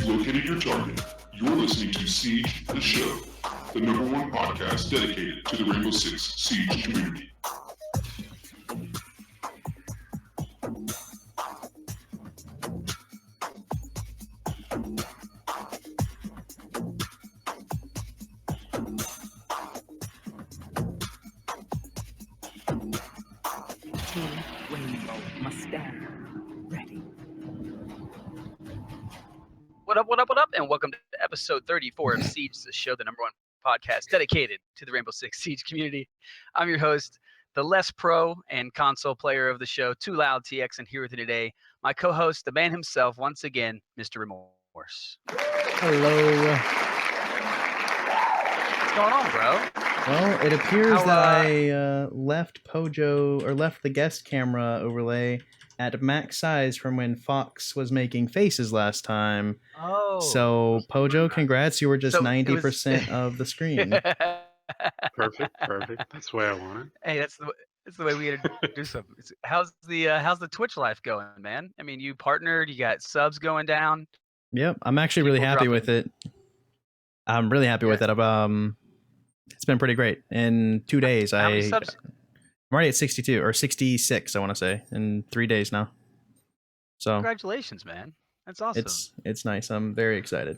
You've located your target. You're listening to Siege the Show, the #1 podcast dedicated to the Rainbow Six Siege community. What up, and welcome to episode 34 of Siege the Show, the #1 podcast dedicated to the Rainbow Six Siege community. I'm your host, the less pro and console player of the show, Too Loud TX, and here with me today, my co-host, the man himself, once again, Mr. Remorce. Hello. What's going on, bro? Well, it appears that I left Pojo, or left the guest camera overlay at max size from when Fox was making faces last time. Oh. So, Pojo, congrats. You were just 90% of the screen. Perfect. That's the way I want it. Hey, that's the way we had to do something. How's the Twitch life going, man? I mean, you partnered, you got subs going down. Yep, I'm actually really happy with it. I'm really happy with it. It's been pretty great. In 2 days, How many subs? I'm already at 62 or 66, I want to say, in 3 days now. So Congratulations, man. That's awesome. It's nice. I'm very excited.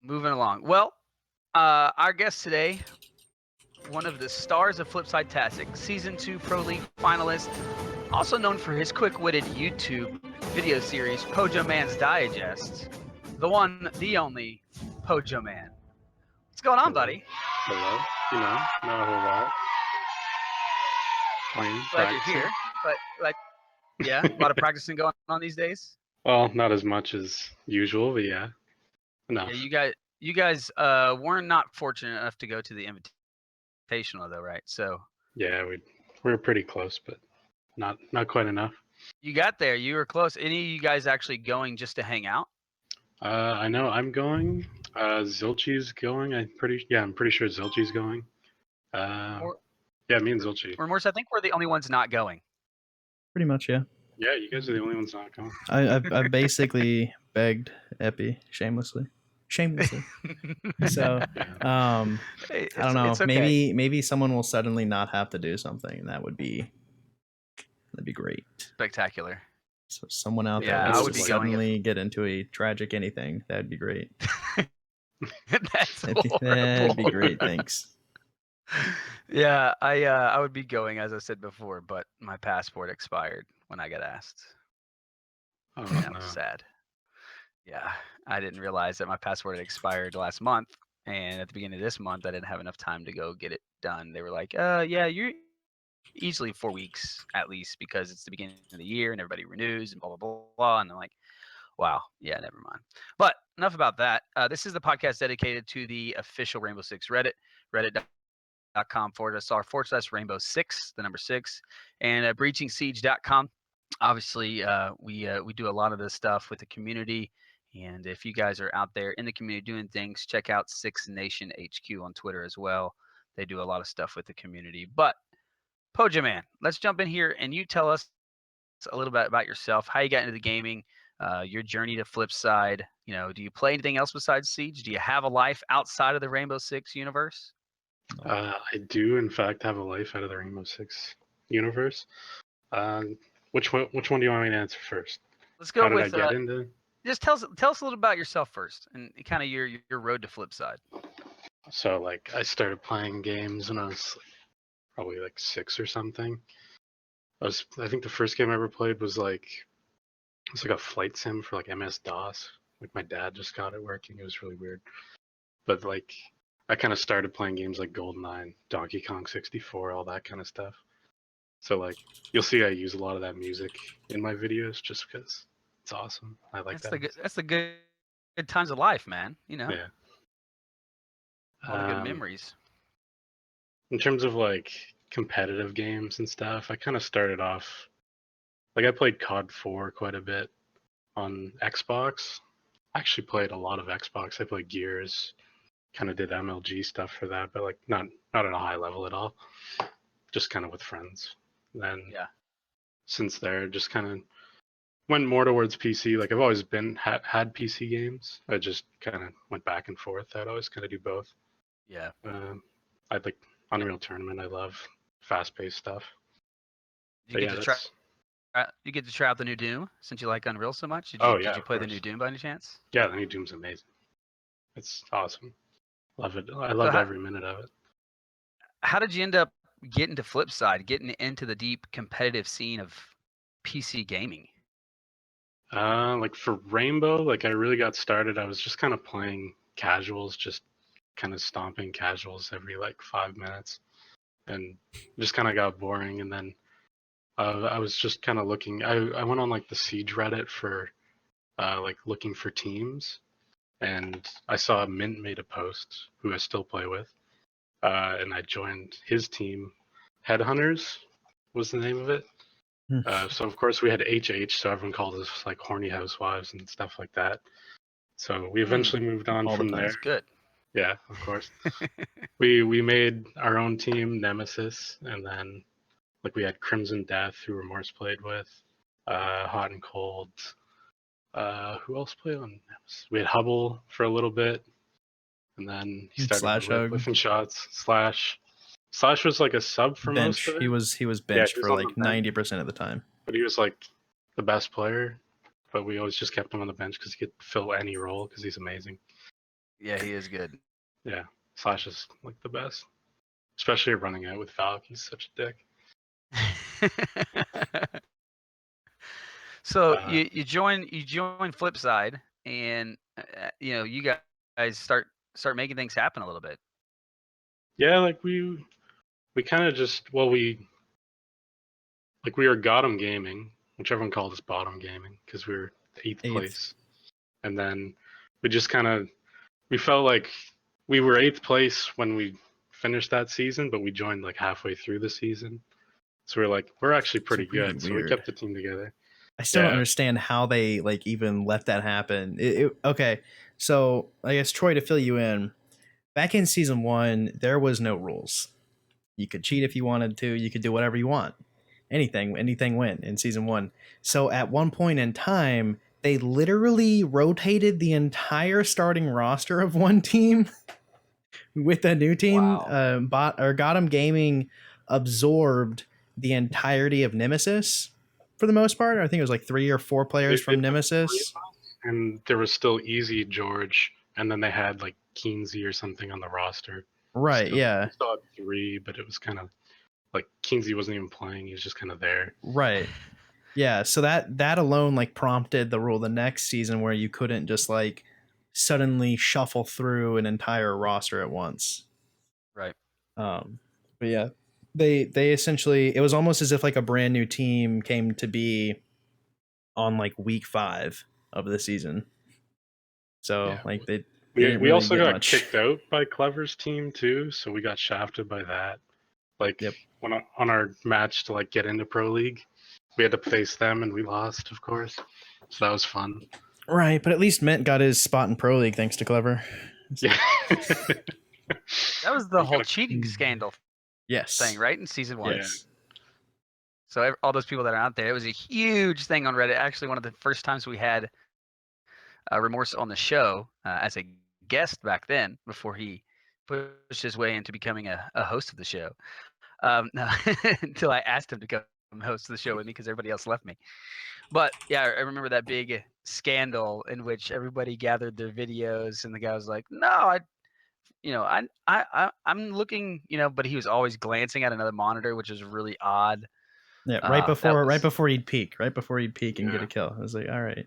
Moving along. Well, our guest today, one of the stars of Flipside Tastic, Season 2 Pro League finalist, also known for his quick-witted YouTube video series, Pojoman's Digest, the one, the only, Pojoman. What's going on, buddy? Hello. Not a whole lot. Glad you're here. But yeah, a lot of practicing going on these days. Well, not as much as usual, but yeah. No. Yeah, you guys were not fortunate enough to go to the invitational though, right? So yeah, we were pretty close, but not quite enough. You got there. You were close. Any of you guys actually going just to hang out? I know I'm going. Zilchi's going. I'm pretty sure Zilchi's going. Yeah, me and Zilchi. Remorse, I think we're the only ones not going. Pretty much, yeah. Yeah, you guys are the only ones not going. I basically begged Epi shamelessly. So Hey, I don't know. it's okay. Maybe someone will suddenly not have to do something, and that'd be great. Spectacular. So someone out Yeah, there I will would be suddenly get into a tragic anything. That'd be great. That'd That'd be great. Thanks. Yeah, I would be going, as I said before, but my passport expired when I got asked. Oh, That no. was sad. Yeah, I didn't realize that my passport had expired last month, and at the beginning of this month, I didn't have enough time to go get it done. They were like, yeah, you're easily 4 weeks at least because it's the beginning of the year and everybody renews and blah, blah, blah, blah. And I'm like, wow, yeah, never mind. But enough about that. This is the podcast dedicated to the official Rainbow Six Reddit, reddit.com/r/Rainbow 6, the number 6, and breachingsiege.com. Obviously, we do a lot of this stuff with the community. And if you guys are out there in the community doing things, check out Six Nation HQ on Twitter as well. They do a lot of stuff with the community. But Pojoman, let's jump in here and you tell us a little bit about yourself, how you got into the gaming, your journey to Flipside. Do you play anything else besides Siege? Do you have a life outside of the Rainbow Six universe? I do, in fact, have a life out of the Rainbow Six universe. Which one do you want me to answer first? Let's go How did with I get into? just tell us a little about yourself first and kind of your road to Flipside. So, I started playing games when I was probably 6 or something. I think the first game I ever played was a flight sim for MS-DOS. My dad just got it working. It was really weird. But I kind of started playing games like GoldenEye, Donkey Kong 64, all that kind of stuff. So you'll see I use a lot of that music in my videos just because it's awesome. I like that. That's the good times of life, man. Yeah. All the good memories. In terms of competitive games and stuff, I kind of started off I played COD 4 quite a bit on Xbox. I actually played a lot of Xbox. I played Gears, kind of did MLG stuff for that, but not at a high level at all. Just kind of with friends. Then since there, just kind of went more towards PC. Like I've always been had PC games. I just kind of went back and forth. I'd always kind of do both. Yeah. I like Unreal Tournament. I love fast-paced stuff. You But get yeah, to try. that's. You get to try out the new Doom since you like Unreal so much. Oh yeah, Did you of play the course. new Doom by any chance? Yeah, the new Doom's amazing. It's awesome. Love it. I So loved every minute of it. how did you end up getting to Flipside, getting into the deep competitive scene of PC gaming? Like for Rainbow, like I really got started. I was just kind of playing casuals, just kind of stomping casuals every like 5 minutes, and just kind of got boring. And then I was just kind of looking. I went on like the Siege Reddit for like looking for teams, and I saw Mint made a post who I still play with, and I joined his team. Headhunters was the name of it. So of course we had HH, so everyone called us like horny housewives and stuff like that. So we eventually moved on All the from there. puns. That's good. Yeah, of course. we made our own team, Nemesis, and then like we had Crimson Death, who Remorce played with, Hot and Cold. Who else played on Nemesis? We had Hubble for a little bit, and then he started Slash Hug. whiffing shots. Slash was like a sub for most Bench. of it. He was Yeah, benched he was for on the like bench. 90% of the time. But he was like the best player. But we always just kept him on the bench because he could fill any role because he's amazing. Yeah, he is good. Yeah, Slash is like the best, especially running out with Valk. He's such a dick. So you join Flipside, and you guys start making things happen a little bit. Yeah, like we kind of just we were Gotham Gaming, which everyone called us Bottom Gaming because we were eighth place, and then we just kind of we felt like we were eighth place when we finished that season, but we joined like halfway through the season, so we're actually pretty really good. So we weird. kept the team together. I still don't understand how they like even let that happen. Okay, so I guess Troy, to fill you in, back in season 1, there was no rules. You could cheat if you wanted to. You could do whatever you want. Anything went in season 1. So at one point in time, they literally rotated the entire starting roster of one team with a new team. Wow. Gotham Gaming absorbed the entirety of Nemesis for the most part. I think it was like 3 or 4 players from Nemesis. And there was still Easy George, and then they had like Keensy or something on the roster. Right, yeah. We still had 3, but it was kind of like Keensy wasn't even playing. He was just kind of there. Right. Yeah, so that alone like prompted the rule the next season where you couldn't just like suddenly shuffle through an entire roster at once. Right. But yeah, they essentially, it was almost as if like a brand new team came to be on like week 5 of the season. So Yeah. like they we really also got much. kicked out by Clever's team too, so we got shafted by that. Like when on our match to like get into Pro League, we had to face them and we lost, of course. So that was fun. Right, but at least Mint got his spot in Pro League thanks to Clever. Yeah. That was the whole cheating scandal thing, right? In season 1. Yes. So all those people that are out there, it was a huge thing on Reddit. Actually, one of the first times we had Remorce on the show as a guest back then, before he pushed his way into becoming a host of the show. No, until I asked him to come host the show with me because everybody else left me. But yeah, I remember that big scandal in which everybody gathered their videos, and the guy was like, "No, I'm looking, but he was always glancing at another monitor, which is really odd." Yeah, right before he'd peak, and get a kill. I was like, all right.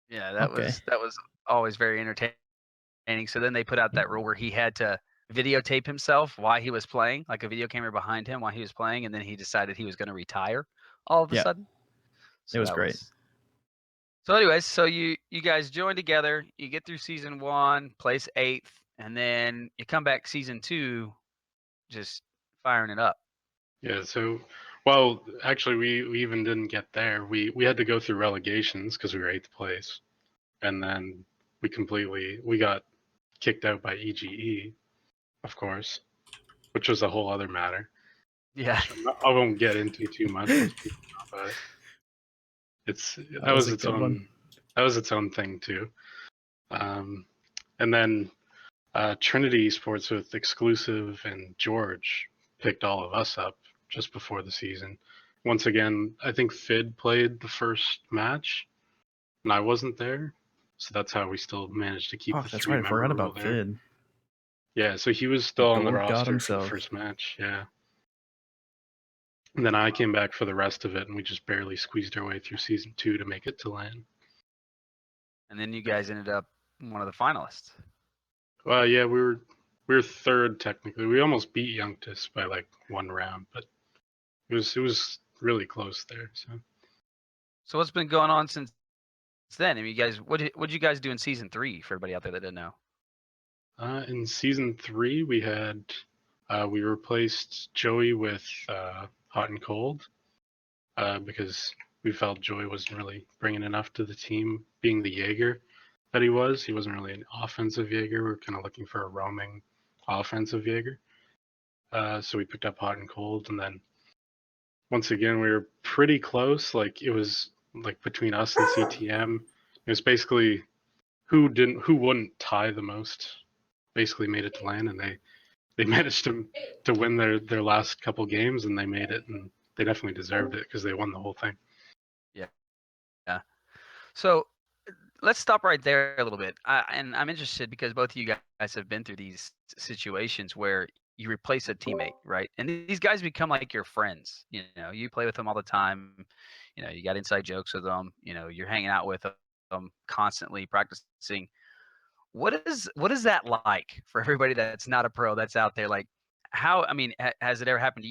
Yeah, that was always very entertaining. So then they put out that rule where he had to videotape himself while he was playing, like a video camera behind him while he was playing, and then he decided he was going to retire all of a sudden. So it was great. So anyways, so you guys join together, you get through season 1, place 8th, and then you come back season 2 just firing it up. Yeah, so actually we even didn't get there. We had to go through relegations because we were 8th place. And then we got kicked out by EGE, of course, which was a whole other matter. Yeah. I won't get into too much. that was a its good one. own that was its own thing too. And then Trinity Esports with Exclusive and George picked all of us up just before the season. Once again, I think Fid played the first match, and I wasn't there, so that's how we still managed to keep Oh, the that's 3 right. I member forgot rule about there. Fid. Yeah, so he was still on the Gold god roster for the himself. first match. Yeah. And then I came back for the rest of it, and we just barely squeezed our way through season 2 to make it to LAN. And then you guys ended up one of the finalists. Well, yeah, we were third technically. We almost beat Youngtis by like 1 round, but it was really close there. So what's been going on since then? I mean, you guys, what did you guys do in season 3 for everybody out there that didn't know? In season 3, we had we replaced Joey with Hot and Cold because we felt Joey wasn't really bringing enough to the team, being the Jaeger that he was. He wasn't really an offensive Jaeger. We were kind of looking for a roaming offensive Jaeger. So we picked up Hot and Cold, and then once again we were pretty close. Like it was like between us and CTM. It was basically who wouldn't tie the most. Basically made it to LAN, and they managed to win their last couple games, and they made it, and they definitely deserved it because they won the whole thing. Yeah. So let's stop right there a little bit. And I'm interested because both of you guys have been through these situations where you replace a teammate, right? And these guys become like your friends. You know, you play with them all the time. You know, you got inside jokes with them. You know, you're hanging out with them constantly, practicing. What is that like for everybody that's not a pro that's out there? Like, how? I mean, has it ever happened to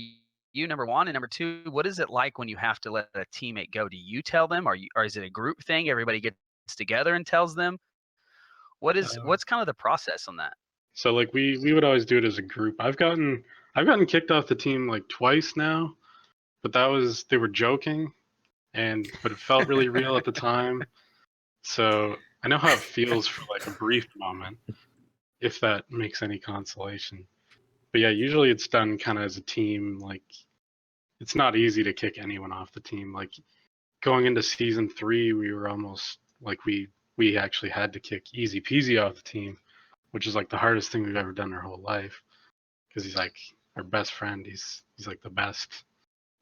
you? Number one, and number two, what is it like when you have to let a teammate go? Do you tell them, or is it a group thing? Everybody gets together and tells them. What's kind of the process on that? So like we would always do it as a group. I've gotten kicked off the team like twice now, but they were joking, but it felt really real at the time. So I know how it feels for like a brief moment, if that makes any consolation. But yeah, usually it's done kind of as a team. Like it's not easy to kick anyone off the team. Like going into season 3, we were almost like we actually had to kick Easy Peasy off the team, which is like the hardest thing we've ever done our whole life because he's like our best friend. He's like the best,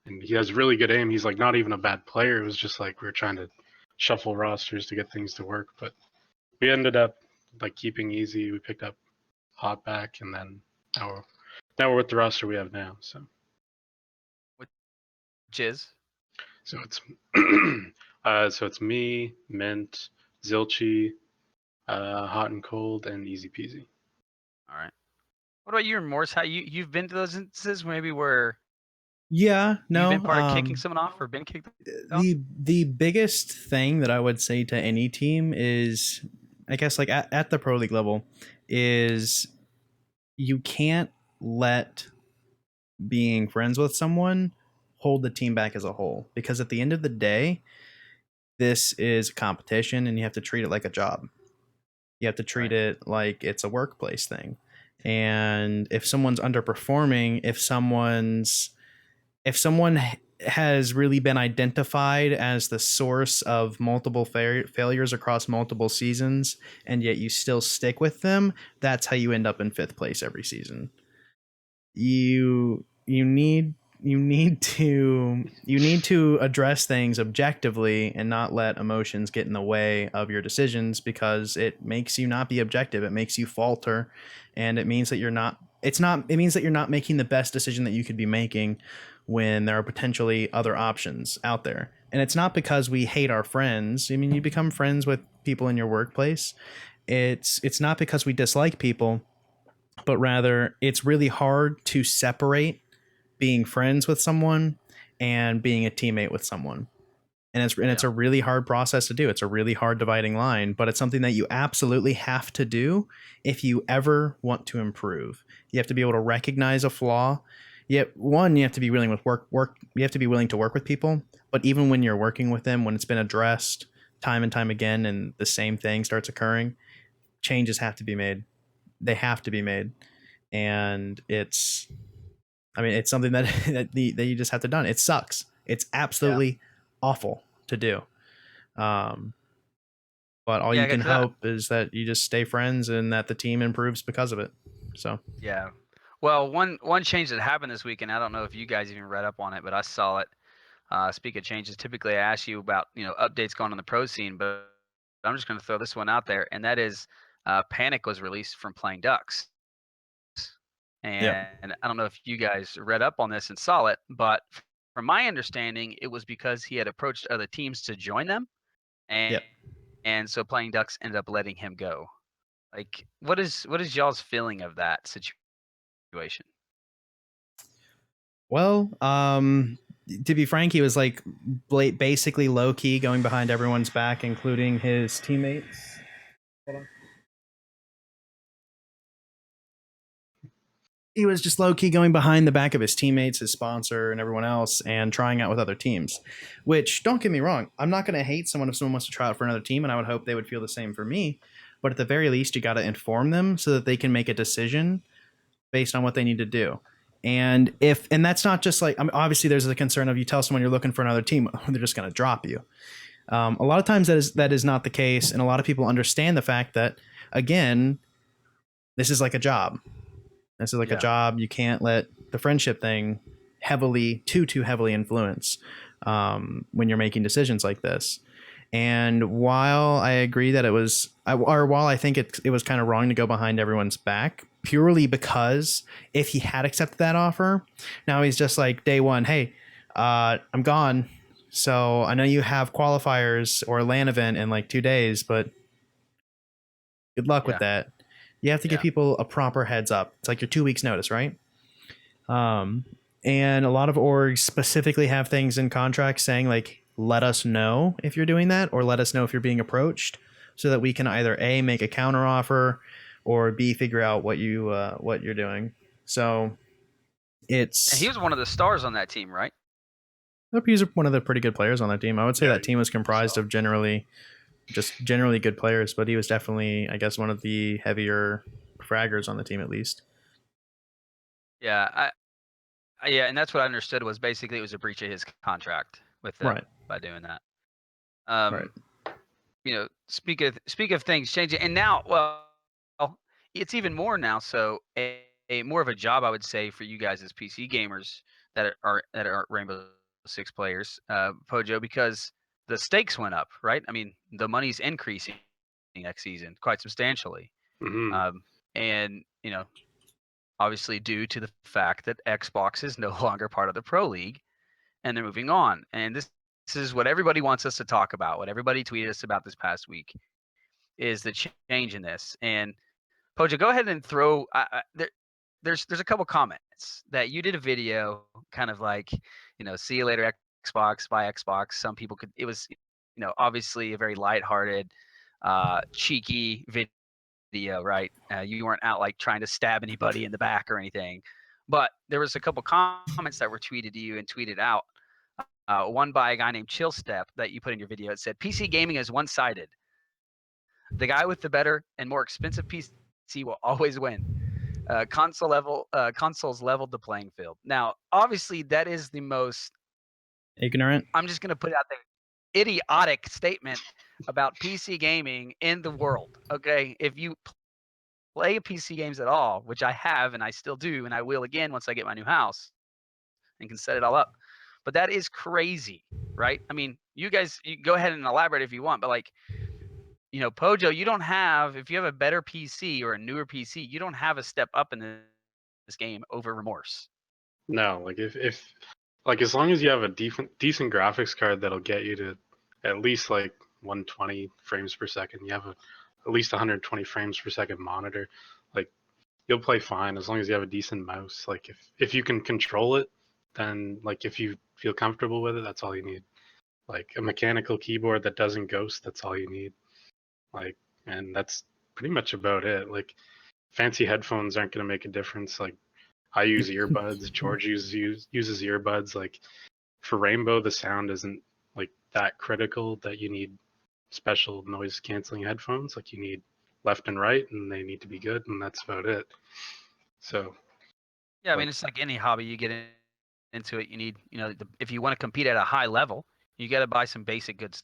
and he has really good aim. He's like not even a bad player. It was just like we were trying to shuffle rosters to get things to work, but we ended up like keeping Easy. We picked up Hot back, and then now we're with the roster we have now. So Which is so it's so it's me, Mint, Zilchi, Hot and Cold, and Easy Peasy. all right. What about you, Remorse? How you've been to those instances maybe where Yeah, you've no. been part of kicking someone off or been kicked off? The biggest thing that I would say to any team is, I guess, like at the pro league level, is you can't let being friends with someone hold the team back as a whole, because at the end of the day, this is a competition and you have to treat it like a job. You have to treat it like it's a workplace thing. And if someone's underperforming, if someone has really been identified as the source of multiple failures across multiple seasons, and yet you still stick with them, that's how you end up in 5th place every season. You need to address things objectively and not let emotions get in the way of your decisions, because it makes you not be objective. It makes you falter, and it means that you're not making the best decision that you could be making when there are potentially other options out there. And it's not because we hate our friends. I mean, you become friends with people in your workplace. It's not because we dislike people, but rather it's really hard to separate being friends with someone and being a teammate with someone. And it's a really hard process to do. It's a really hard dividing line, but it's something that you absolutely have to do if you ever want to improve. You have to be able to recognize a flaw. You have to be willing with work. You have to be willing to work with people. But even when you're working with them, when it's been addressed time and time again, and the same thing starts occurring, changes have to be made. They have to be made, and it's something that that you just have to done. It sucks. It's absolutely awful to do. But all Yeah, you can 'cause hope is that you just stay friends and that the team improves because of it. So yeah. Well, one change that happened this weekend, I don't know if you guys even read up on it, but I saw it. Speak of changes, typically I ask you about updates going on the pro scene, but I'm just going to throw this one out there, and that is Panic was released from playing Ducks. yeah, And I don't know if you guys read up on this and saw it, but from my understanding, it was because he had approached other teams to join them, and yeah. and so playing Ducks ended up letting him go. Like, what is y'all's feeling of that situation? Well, to be frank, he was like basically low key going behind everyone's back, including his teammates. Hold on. He was just low key going behind the back of his teammates, his sponsor, and everyone else, and trying out with other teams. Which, don't get me wrong, I'm not going to hate someone if someone wants to try out for another team, and I would hope they would feel the same for me. But at the very least, you got to inform them so that they can make a decision based on what they need to do. And that's not just like, I mean, obviously there's the concern of you tell someone you're looking for another team, they're just going to drop you. A lot of times that is not the case, and a lot of people understand the fact that, again, this is like a job. This is like a Yeah. job. You can't let the friendship thing too heavily influence when you're making decisions like this. And while I agree that while I think it was kind of wrong to go behind everyone's back, purely because if he had accepted that offer, now he's just like day one, hey, I'm gone. So I know you have qualifiers or a LAN event in like 2 days, but good luck with Yeah. that. You have to give Yeah. people a proper heads up. It's like your 2 weeks notice, right? And a lot of orgs specifically have things in contracts saying like, let us know if you're doing that, or let us know if you're being approached, so that we can either A, make a counter offer, or B, figure out what you're doing. So And it's he was one of the stars on that team, right? he's one of the pretty good players on that team. I would say Yeah, that team was comprised of generally good players, but he was definitely, I guess, one of the heavier fraggers on the team at least. Yeah, yeah, and that's what I understood was basically it was a breach of his contract with them Right. by doing that. Right. Speak of things changing, and now, well, it's even more now. So a more of a job, I would say, for you guys as PC gamers that are Rainbow Six players, Pojo, because the stakes went up, right? I mean, the money's increasing next season quite substantially, hmm and obviously due to the fact that Xbox is no longer part of the Pro League, and they're moving on. And this is what everybody wants us to talk about. What everybody tweeted us about this past week is the change in this. And Pojo, go ahead and throw. There's a couple comments that you did a video, kind of like, see you later Xbox, buy Xbox. Some people could. It was, obviously a very lighthearted, cheeky video, right? You weren't out like trying to stab anybody in the back or anything. But there was a couple comments that were tweeted to you and tweeted out. One by a guy named Chillstep that you put in your video. It said, PC gaming is one-sided. The guy with the better and more expensive PC will always win. Consoles leveled the playing field. Now, obviously, that is the most, Ignorant. I'm just going to put it out there, idiotic statement about PC gaming in the world. Okay, if you play PC games at all, which I have and I still do, and I will again once I get my new house and can set it all up. But that is crazy, right? I mean, you guys, you go ahead and elaborate if you want, but like, Pojo, you don't have, if you have a better PC or a newer PC, you don't have a step up in this game over Remorse. No, like if like as long as you have a decent graphics card that'll get you to at least like 120 frames per second, you have at least 120 frames per second monitor, like you'll play fine as long as you have a decent mouse. Like if you can control it, then like if you feel comfortable with it, that's all you need. Like a mechanical keyboard that doesn't ghost, that's all you need. Like, and that's pretty much about it. Like fancy headphones aren't going to make a difference. Like I use earbuds, George uses earbuds. Like for Rainbow, the sound isn't like that critical that you need special noise canceling headphones. Like you need left and right, and they need to be good, and that's about it. So Yeah, I mean, like it's like any hobby you get into it. You need, if you want to compete at a high level, you got to buy some basic good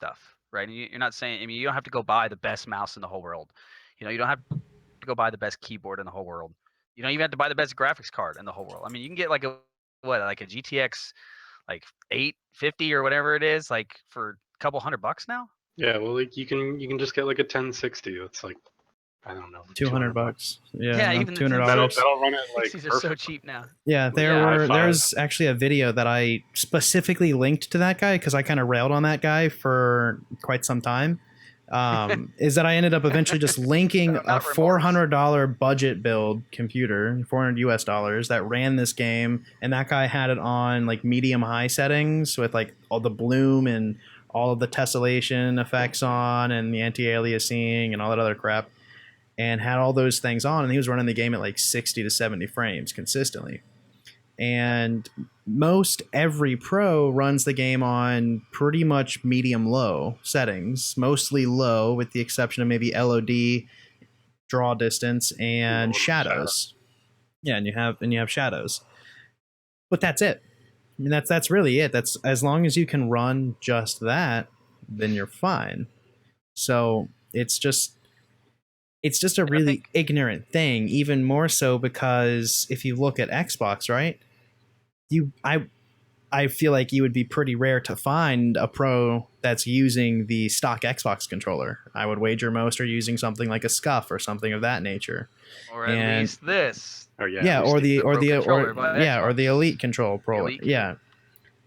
stuff, right? And you're not saying, I mean, you don't have to go buy the best mouse in the whole world. You know, you don't have to go buy the best keyboard in the whole world. You don't even have to buy the best graphics card in the whole world. I mean, you can get like a GTX like 850 or whatever it is, like for a couple $100 now. Yeah, well, like you can just get like a 1060. That's like, I don't know, $200. Yeah, even the $200. That'll run it like 60s are so cheap now. Yeah, Yeah. there's actually a video that I specifically linked to that guy because I kind of railed on that guy for quite some time. Is that I ended up eventually just linking a $400 budget build computer, $400 that ran this game, and that guy had it on like medium high settings with like all the bloom and all of the tessellation effects on and the anti-aliasing and all that other crap, and had all those things on, and he was running the game at like 60 to 70 frames consistently. And most every pro runs the game on pretty much medium low settings, mostly low with the exception of maybe LOD, draw distance, and shadows. Yeah, and you have shadows. But that's it. I mean, that's really it. That's as long as you can run just that, then you're fine. So it's just a really ignorant thing, even more so because if you look at Xbox, right? I feel like you would be pretty rare to find a pro that's using the stock Xbox controller. I would wager most are using something like a Scuff or something of that nature. Or at least this. Oh yeah. Yeah, or the Elite Control Pro. Elite yeah.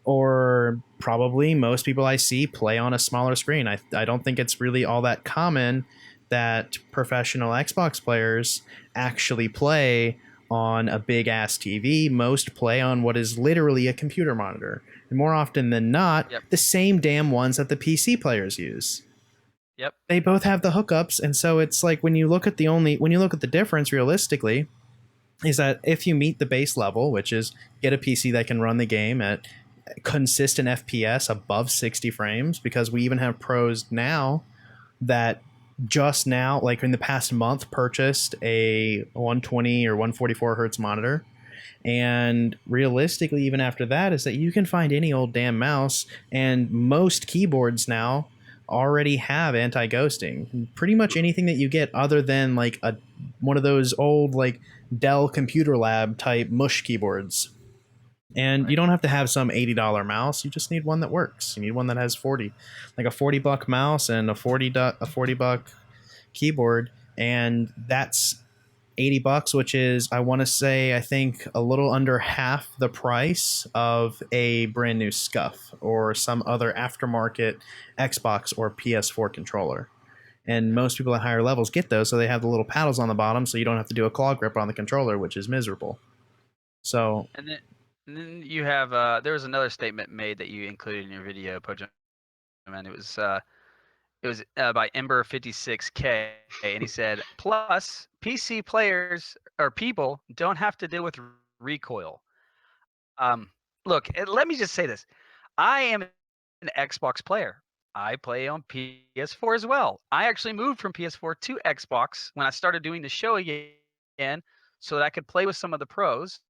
Or probably most people I see play on a smaller screen. I don't think it's really all that common that professional Xbox players actually play on a big ass TV. Most play on what is literally a computer monitor, and more often than not, the same damn ones that the PC players use. Yep. They both have the hookups, and so it's like when you look at the difference realistically, is that if you meet the base level, which is get a PC that can run the game at consistent FPS above 60 frames, because we even have pros now that just now, like in the past month, purchased a 120 or 144 hertz monitor. And realistically, even after that, is that you can find any old damn mouse, and most keyboards now already have anti-ghosting. Pretty much anything that you get other than like one of those old like Dell Computer Lab type mush keyboards. And you don't have to have some $80 mouse. You just need one that works. You need one that has 40, like a $40 mouse and a $40 keyboard, and that's $80, which is, I want to say, I think a little under half the price of a brand new Scuff or some other aftermarket Xbox or PS4 controller. And most people at higher levels get those, so they have the little paddles on the bottom, so you don't have to do a claw grip on the controller, which is miserable. So. And then you have there was another statement made that you included in your video, Pojo. And it was by Ember56K, and he said, plus PC players or people don't have to deal with recoil. Look, let me just say this. I am an Xbox player. I play on PS4 as well. I actually moved from PS4 to Xbox when I started doing the show again so that I could play with some of the pros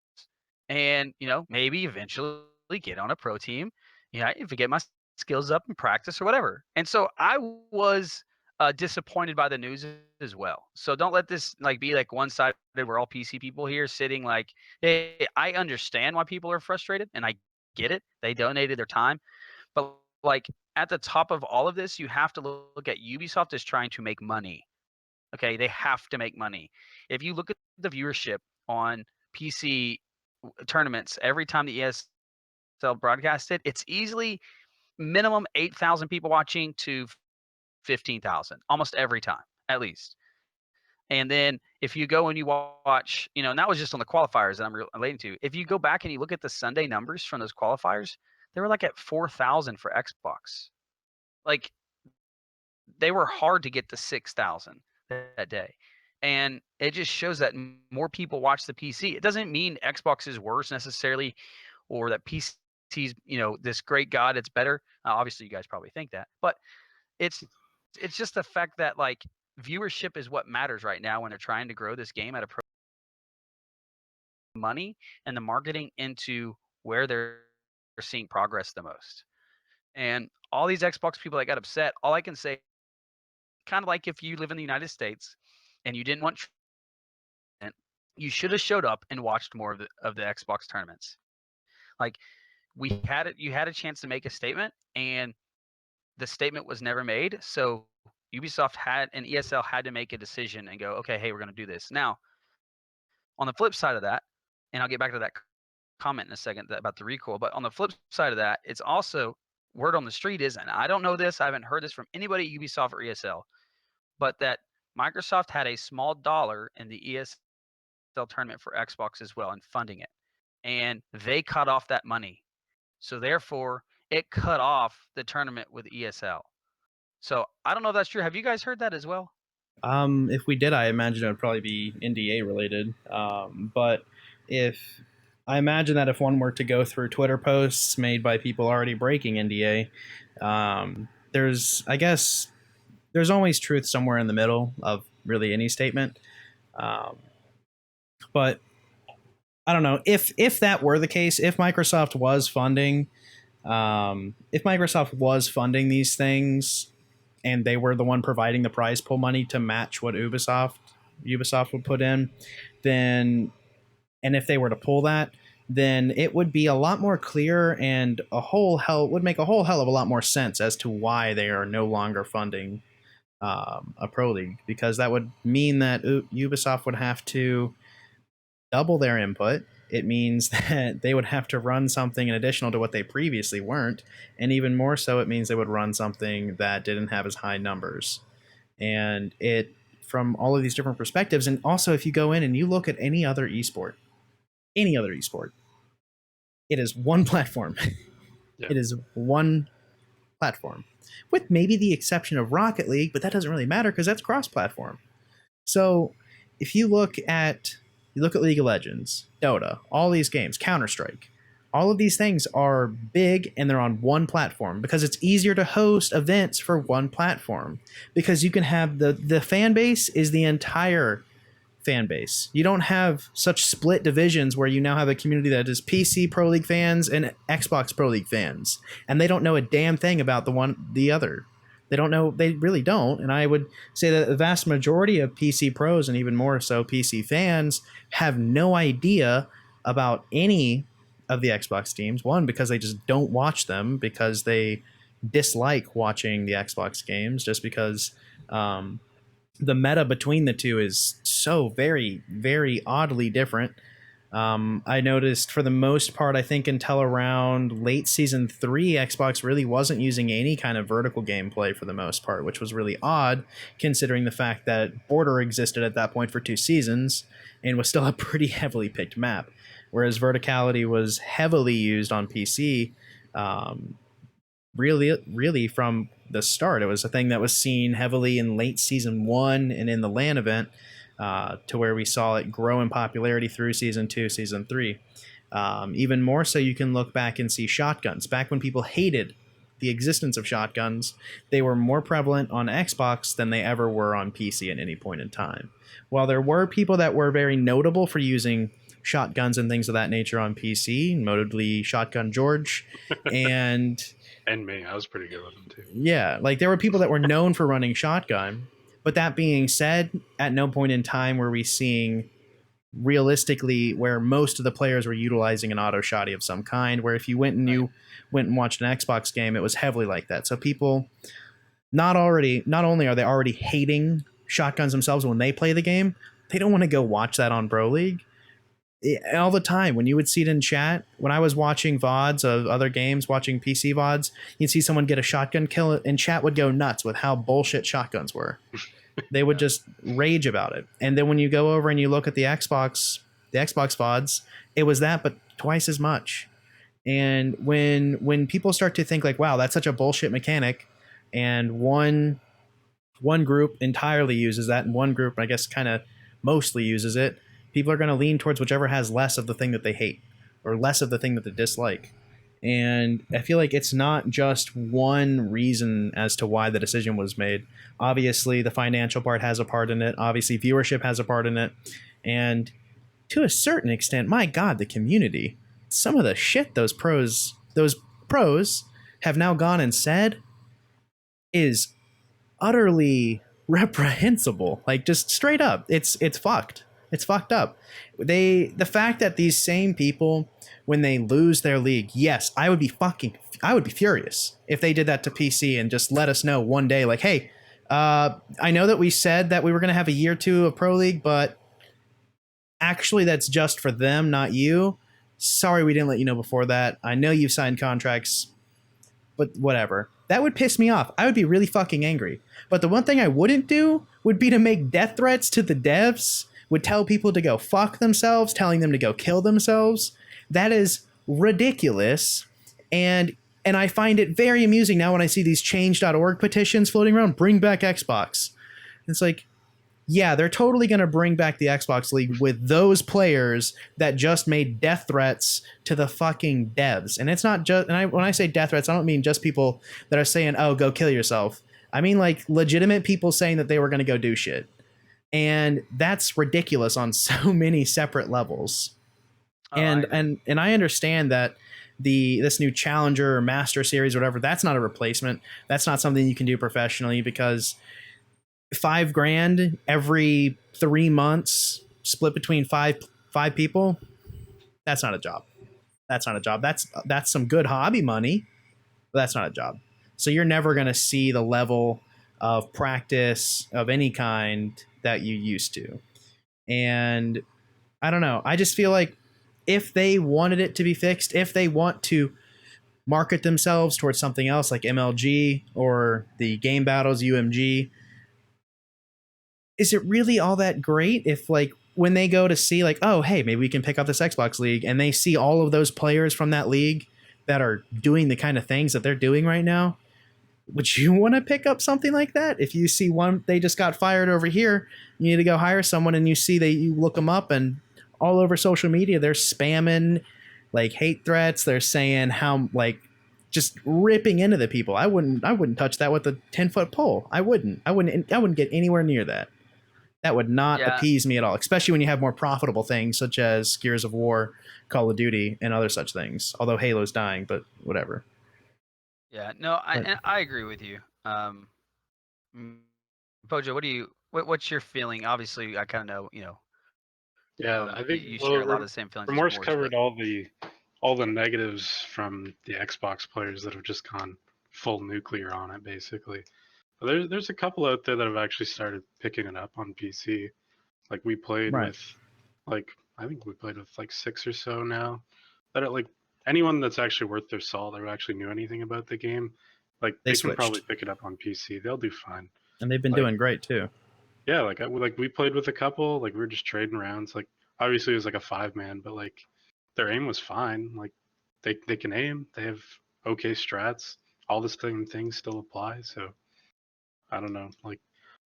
and, maybe eventually get on a pro team, if I get my skills up and practice or whatever. And so I was disappointed by the news as well. So don't let this be like one-sided. We're all PC people here sitting like, hey, I understand why people are frustrated and I get it. They donated their time. But like at the top of all of this, you have to look at Ubisoft as trying to make money. Okay, they have to make money. If you look at the viewership on PC tournaments, every time the ESL broadcasted, it's easily minimum 8,000 people watching to 15,000 almost every time, at least. And then if you go and you watch, and that was just on the qualifiers that I'm relating to. If you go back and you look at the Sunday numbers from those qualifiers, they were like at 4,000 for Xbox. Like they were hard to get to 6,000 that day. And it just shows that more people watch the PC. It doesn't mean Xbox is worse necessarily, or that PC's, this great God, it's better. Obviously, you guys probably think that, but it's just the fact that like viewership is what matters right now when they're trying to grow this game at a pro money and the marketing into where they're seeing progress the most. And all these Xbox people that got upset, all I can say, kind of like if you live in the United States and you didn't want treatment, you should have showed up and watched more of the Xbox tournaments. Like you had a chance to make a statement, and the statement was never made. So Ubisoft had and ESL had to make a decision and go, okay, hey, we're going to do this. Now, on the flip side of that, and I'll get back to that comment in a second about the recoil, but on the flip side of that, it's also word on the street is, and I don't know this, I haven't heard this from anybody at Ubisoft or ESL, but that Microsoft had a small dollar in the ESL tournament for Xbox as well and funding it. And they cut off that money. So therefore, it cut off the tournament with ESL. So I don't know if that's true. Have you guys heard that as well? If we did, I imagine it would probably be NDA related. But if I imagine that if one were to go through Twitter posts made by people already breaking NDA, I guess there's always truth somewhere in the middle of really any statement. But I don't know if that were the case, if Microsoft was funding these things, and they were the one providing the prize pool money to match what Ubisoft would put in, then, and if they were to pull that, then it would be a lot more clear and would make a whole hell of a lot more sense as to why they are no longer funding a pro league, because that would mean that Ubisoft would have to double their input. It means that they would have to run something in additional to what they previously weren't. And even more so, it means they would run something that didn't have as high numbers. And it, from all of these different perspectives, and also if you go in and you look at any other esport, it is one platform. Yeah. It is one platform, with maybe the exception of Rocket League, but that doesn't really matter because that's cross-platform. So if you look at League of Legends, Dota, all these games, Counter-Strike, all of these things are big and they're on one platform because it's easier to host events for one platform, because you can have the fan base is the entire fan base. You don't have such split divisions where you now have a community that is PC Pro League fans and Xbox Pro League fans, and they don't know a damn thing about the other. They don't know. They really don't. And I would say that the vast majority of PC pros, and even more so PC fans, have no idea about any of the Xbox teams. One, because they just don't watch them, because they dislike watching the Xbox games, just because the meta between the two is so very, very oddly different. I noticed for the most part, I think until around late season 3, Xbox really wasn't using any kind of vertical gameplay for the most part, which was really odd considering the fact that Border existed at that point for 2 seasons and was still a pretty heavily picked map, whereas verticality was heavily used on PC. Really from the start. It was a thing that was seen heavily in late season 1 and in the LAN event, to where we saw it grow in popularity through season 2, season 3. Even more so, you can look back and see shotguns. Back when people hated the existence of shotguns, they were more prevalent on Xbox than they ever were on PC at any point in time. While there were people that were very notable for using shotguns and things of that nature on PC, notably Shotgun George, and me, I was pretty good with them too. yeah, like there were people that were known for running shotgun. But that being said, at no point in time were we seeing realistically where most of the players were utilizing an auto shotty of some kind, where if you went and watched an Xbox game, it was heavily like that. So people not only are they already hating shotguns themselves when they play the game, they don't want to go watch that on Pro League. All the time when you would see it in chat, when I was watching VODs of other games, watching PC VODs, you'd see someone get a shotgun kill and chat would go nuts with how bullshit shotguns were. They would just rage about it. And then when you go over and you look at the Xbox VODs, it was that, but twice as much. And when people start to think like, wow, that's such a bullshit mechanic, and one group entirely uses that, and one group, I guess, kind of mostly uses it, people are going to lean towards whichever has less of the thing that they hate or less of the thing that they dislike. And I feel like it's not just one reason as to why the decision was made. Obviously, the financial part has a part in it. Obviously, viewership has a part in it. And to a certain extent, my God, the community, some of the shit those pros have now gone and said is utterly reprehensible. Like, just straight up, it's fucked. It's fucked up. The fact that these same people, when they lose their league, yes, I would be furious if they did that to PC and just let us know one day, like, hey, I know that we said that we were going to have a year or two of Pro League, but actually that's just for them, not you. Sorry we didn't let you know before that. I know you've signed contracts, but whatever. That would piss me off. I would be really fucking angry. But the one thing I wouldn't do would be to make death threats to the devs, would tell people to go fuck themselves, telling them to go kill themselves. That is ridiculous. And I find it very amusing now when I see these change.org petitions floating around, bring back Xbox. It's like, yeah, they're totally going to bring back the Xbox League with those players that just made death threats to the fucking devs. And it's not just, when I say death threats, I don't mean just people that are saying, oh, go kill yourself. I mean, like, legitimate people saying that they were going to go do shit. And that's ridiculous on so many separate levels. And I understand that this new Challenger or Master Series or whatever, that's not a replacement. That's not something you can do professionally, because $5,000 every 3 months split between five people, that's not a job. That's not a job. That's some good hobby money, but that's not a job. So you're never going to see the level of practice of any kind that you used to. And I don't know. I just feel like if they wanted it to be fixed, if they want to market themselves towards something else like MLG or the Game Battles UMG, is it really all that great if, like, when they go to see, like, oh, hey, maybe we can pick up this Xbox League, and they see all of those players from that league that are doing the kind of things that they're doing right now, would you want to pick up something like that? If you see one, they just got fired over here, you need to go hire someone, and you see you look them up, and all over social media, they're spamming, like, hate threats. They're saying how, like, just ripping into the people. I wouldn't touch that with a 10-foot pole. I wouldn't get anywhere near that. That would not appease me at all, especially when you have more profitable things such as Gears of War, Call of Duty, and other such things. Although Halo's dying, but whatever. Yeah, no, I agree with you. Pojo, what's your feeling? Obviously, I kind of know, Yeah, I think you share a lot of the same feelings. Remorse covered all the negatives from the Xbox players that have just gone full nuclear on it, basically. But there's a couple out there that have actually started picking it up on PC. Like we played with, like, I think we played with like 6 or so now. That are like anyone that's actually worth their salt or actually knew anything about the game, like they can probably pick it up on PC. They'll do fine. And they've been doing great too. Yeah, like we played with a couple. Like we were just trading rounds. Like obviously it was like a 5-man, but like their aim was fine. Like they can aim. They have okay strats. All the same things still apply. So I don't know. Like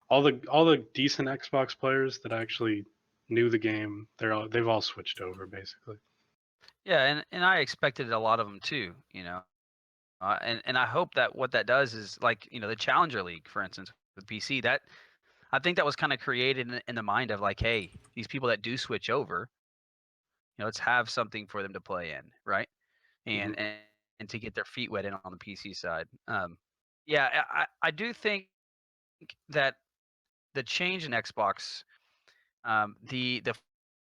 all the decent Xbox players that actually knew the game, they've all switched over basically. Yeah, and I expected a lot of them too, and I hope that what that does is, like, the Challenger League, for instance, with PC, that I think that was kind of created in the mind of, like, hey, these people that do switch over, let's have something for them to play in, right? And and to get their feet wet in on the PC side. Yeah, I do think that the change in Xbox, the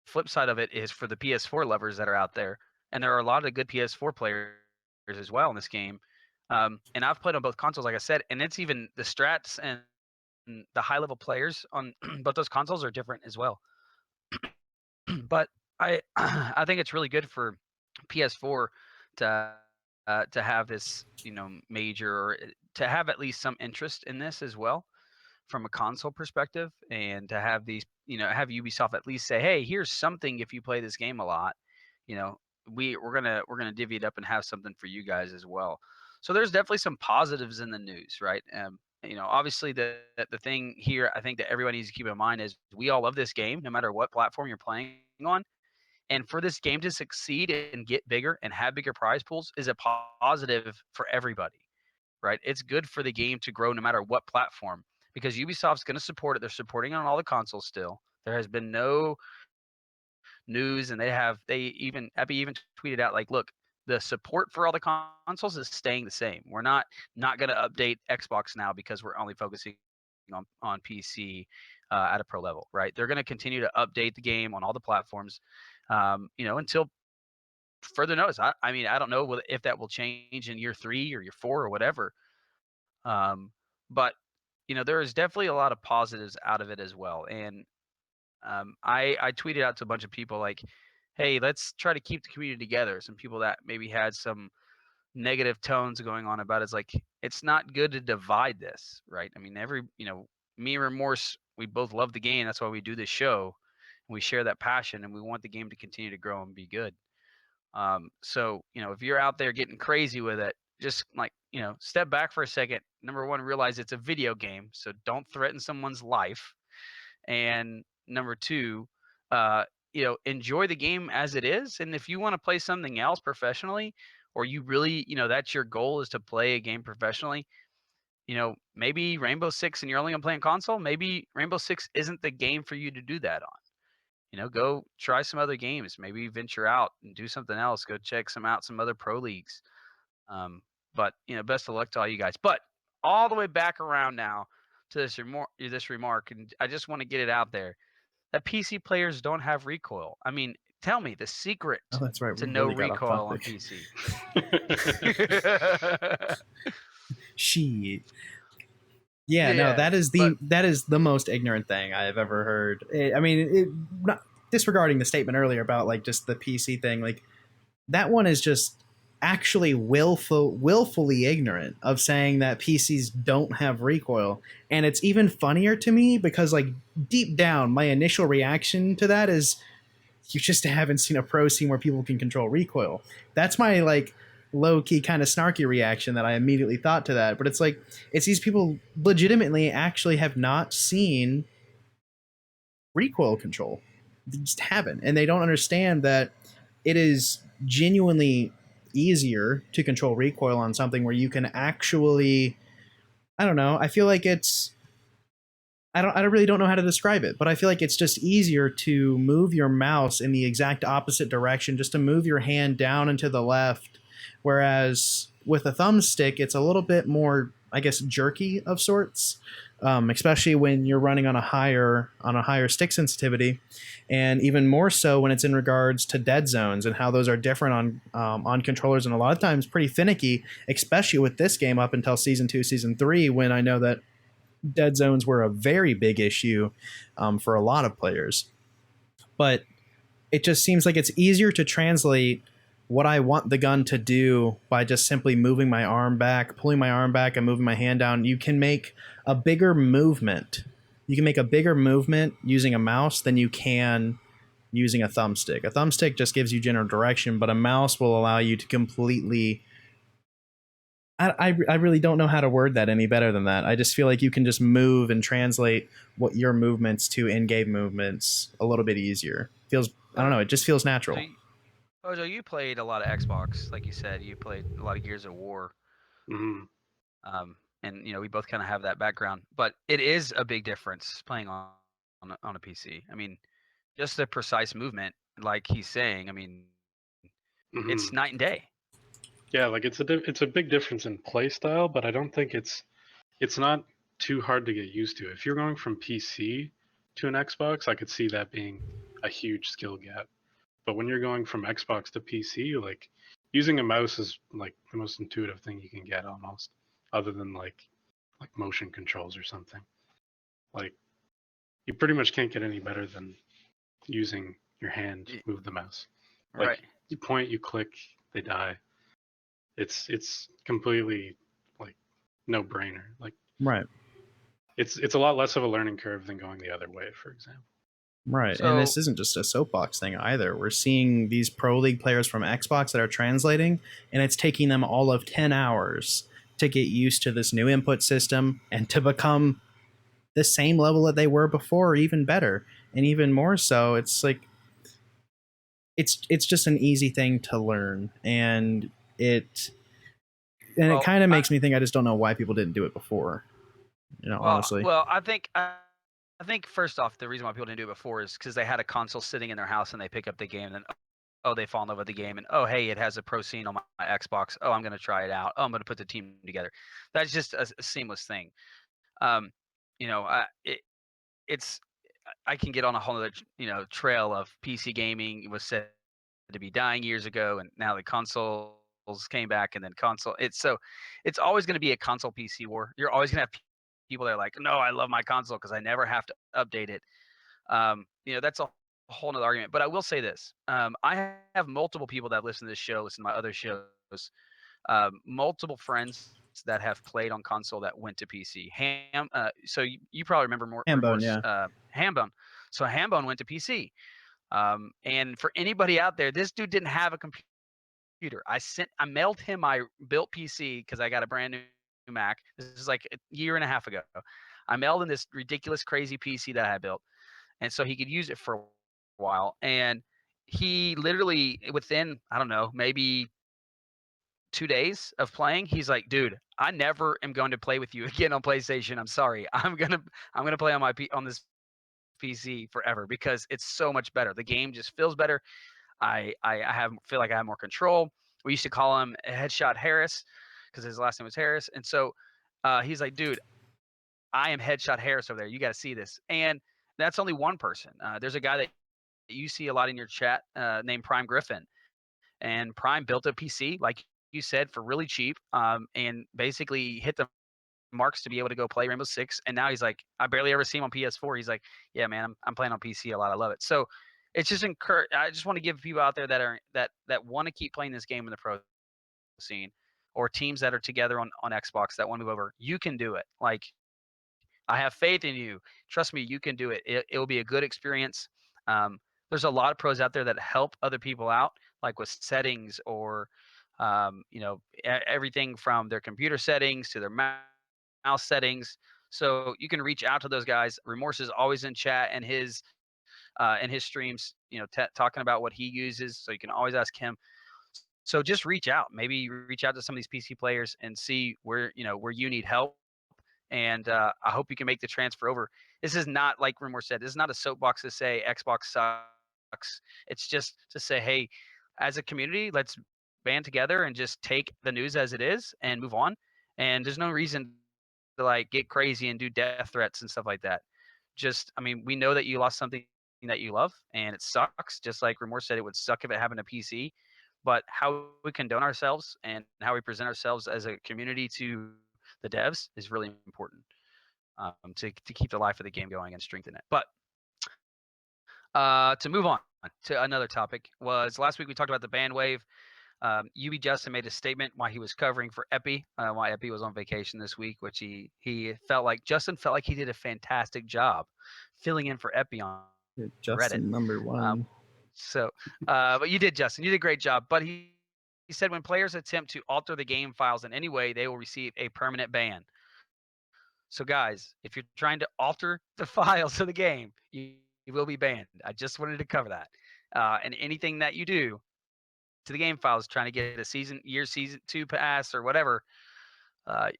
flip side of it is for the PS4 lovers that are out there, and there are a lot of good PS4 players as well in this game. And I've played on both consoles, like I said, and it's even the strats and the high level players on both those consoles are different as well. But I think it's really good for PS4 to have this, major, or to have at least some interest in this as well from a console perspective, and to have these, have Ubisoft at least say, hey, here's something. If you play this game a lot, we're gonna divvy it up and have something for you guys as well. So there's definitely some positives in the news, right? Obviously the thing here, I think that everybody needs to keep in mind is we all love this game, no matter what platform you're playing on. And for this game to succeed and get bigger and have bigger prize pools is a positive for everybody, right? It's good for the game to grow no matter what platform, because Ubisoft's going to support it. They're supporting it on all the consoles still. There has been no news, and Epi even tweeted out, like, look, the support for all the consoles is staying the same. We're not going to update Xbox now because we're only focusing on PC at a pro level, right? They're going to continue to update the game on all the platforms, until further notice. I mean, I don't know if that will change in year 3 or year 4 or whatever. But there is definitely a lot of positives out of it as well. And I tweeted out to a bunch of people like, hey, let's try to keep the community together. Some people that maybe had some negative tones going on about it. It's like, it's not good to divide this, right? I mean, me and Remorse, we both love the game. That's why we do this show. And we share that passion, and we want the game to continue to grow and be good. So, if you're out there getting crazy with it, just step back for a second. Number one, realize it's a video game, so don't threaten someone's life. And number two, enjoy the game as it is. And if you want to play something else professionally, or you really, that's your goal is to play a game professionally, maybe Rainbow Six and you're only gonna play on console, maybe Rainbow Six isn't the game for you to do that on. Go try some other games, maybe venture out and do something else. Go check some other pro leagues. But best of luck to all you guys. But all the way back around now to this remark, and I just want to get it out there that PC players don't have recoil. I mean, tell me the secret Oh, that's right. to We no really got off recoil on topic. PC. Shit. Yeah, no, Yeah, that is the most ignorant thing I have ever heard. I mean, not disregarding the statement earlier about like just the PC thing, like that one is just actually willfully ignorant of saying that PCs don't have recoil. And it's even funnier to me because like deep down, my initial reaction to that is you just haven't seen a pro scene where people can control recoil. That's my like low-key kind of snarky reaction that I immediately thought to that. But it's like it's these people legitimately actually have not seen recoil control. They just haven't. And they don't understand that it is genuinely easier to control recoil on something where you can actually, I don't know, I feel like it's I really don't know how to describe it, but I feel like it's just easier to move your mouse in the exact opposite direction, just to move your hand down and to the left. Whereas with a thumbstick, it's a little bit more, I guess, jerky of sorts, especially when you're running on a higher stick sensitivity, and even more so when it's in regards to dead zones and how those are different on controllers, and a lot of times pretty finicky, especially with this game up until Season 2, Season 3, when I know that dead zones were a very big issue for a lot of players. But it just seems like it's easier to translate what I want the gun to do by just simply moving my arm back, pulling my arm back, and moving my hand down. You can make a bigger movement. You can make a bigger movement using a mouse than you can using a thumbstick. A thumbstick just gives you general direction, but a mouse will allow you to completely... I really don't know how to word that any better than that. I just feel like you can just move and translate what your movements to in-game movements a little bit easier. I don't know, it just feels natural. Pojo, you played a lot of Xbox, like you said. You played a lot of Gears of War. Mm-hmm. And we both kind of have that background, but it is a big difference playing on a PC. I mean, just the precise movement, like he's saying. I mean, it's Mm-hmm. night and day. Yeah, like it's a big difference in play style, but I don't think it's not too hard to get used to. If you're going from PC to an Xbox, I could see that being a huge skill gap. But when you're going from Xbox to PC, like using a mouse is like the most intuitive thing you can get almost, other than like motion controls or something. Like you pretty much can't get any better than using your hand to move the mouse. Like Right. you point, you click, they die. It's completely like no brainer. Like Right. it's a lot less of a learning curve than going the other way, for example. Right. So, and this isn't just a soapbox thing either. We're seeing these pro league players from Xbox that are translating, and it's taking them all of 10 hours to get used to this new input system and to become the same level that they were before, or even better. And even more so, it's like it's just an easy thing to learn, and it kind of makes me think I just don't know why people didn't do it before. Honestly. Well, I think first off, the reason why people didn't do it before is because they had a console sitting in their house and they pick up the game and then, oh, they fall in love with the game, and oh, hey, it has a pro scene on my Xbox. Oh, I'm going to try it out. Oh, I'm going to put the team together. That's just a seamless thing. Um, it's I can get on a whole other trail of PC gaming. It was said to be dying years ago, and now the consoles came back, and then console. It's always going to be a console PC war. You're always going to have people that are like, no, I love my console because I never have to update it. That's a whole nother argument. But I will say this: I have multiple people that listen to this show, listen to my other shows, multiple friends that have played on console that went to PC. So you probably remember Hambone, Remorce, yeah. Hambone. So Hambone went to PC. And for anybody out there, this dude didn't have a computer. I mailed him my built PC because I got a brand new Mac. This is like a year and a half ago. I mailed him this ridiculous, crazy PC that I built, and so he could use it for a while. And he literally, within, I don't know, maybe 2 days of playing, he's like, dude, I never am going to play with you again on PlayStation. I'm sorry. I'm gonna play on on this PC forever because it's so much better. The game just feels better. I feel like I have more control. We used to call him Headshot Harris because his last name was Harris, and so he's like, dude, I am Headshot Harris over there. You got to see this. And that's only one person. There's a guy that you see a lot in your chat named Prime Griffin, and Prime built a PC like you said for really cheap, and basically hit the marks to be able to go play Rainbow Six. And now he's like, I barely ever see him on PS4. He's like, yeah, man, I'm playing on PC a lot. I love it. So it's just I just want to give people out there that want to keep playing this game in the pro scene, or teams that are together on Xbox that want to move over. You can do it. Like, I have faith in you. Trust me, you can do it. It will be a good experience. There's a lot of pros out there that help other people out, like with settings or, everything from their computer settings to their mouse settings. So you can reach out to those guys. Remorse is always in chat and his streams, talking about what he uses. So you can always ask him. So just reach out. Maybe reach out to some of these PC players and see where you need help. And I hope you can make the transfer over. This is not, like Remorse said, this is not a soapbox to say Xbox sucks. It's just to say, hey, as a community, let's band together and just take the news as it is and move on. And there's no reason to like get crazy and do death threats and stuff like that. We know that you lost something that you love, and it sucks. Just like Remorse said, it would suck if it happened to PC. But how we condone ourselves and how we present ourselves as a community to the devs is really important, to keep the life of the game going and strengthen it. But to move on to another topic, was last week we talked about the ban wave. UB Justin made a statement why he was covering for Epi, why Epi was on vacation this week, which Justin felt like he did a fantastic job filling in for Epi on Justin Reddit. number one. But you did, Justin. You did a great job. But he said when players attempt to alter the game files in any way, they will receive a permanent ban. So guys, if you're trying to alter the files of the game, you will be banned. I just wanted to cover that. And anything that you do to the game files, trying to get a season 2 pass or whatever,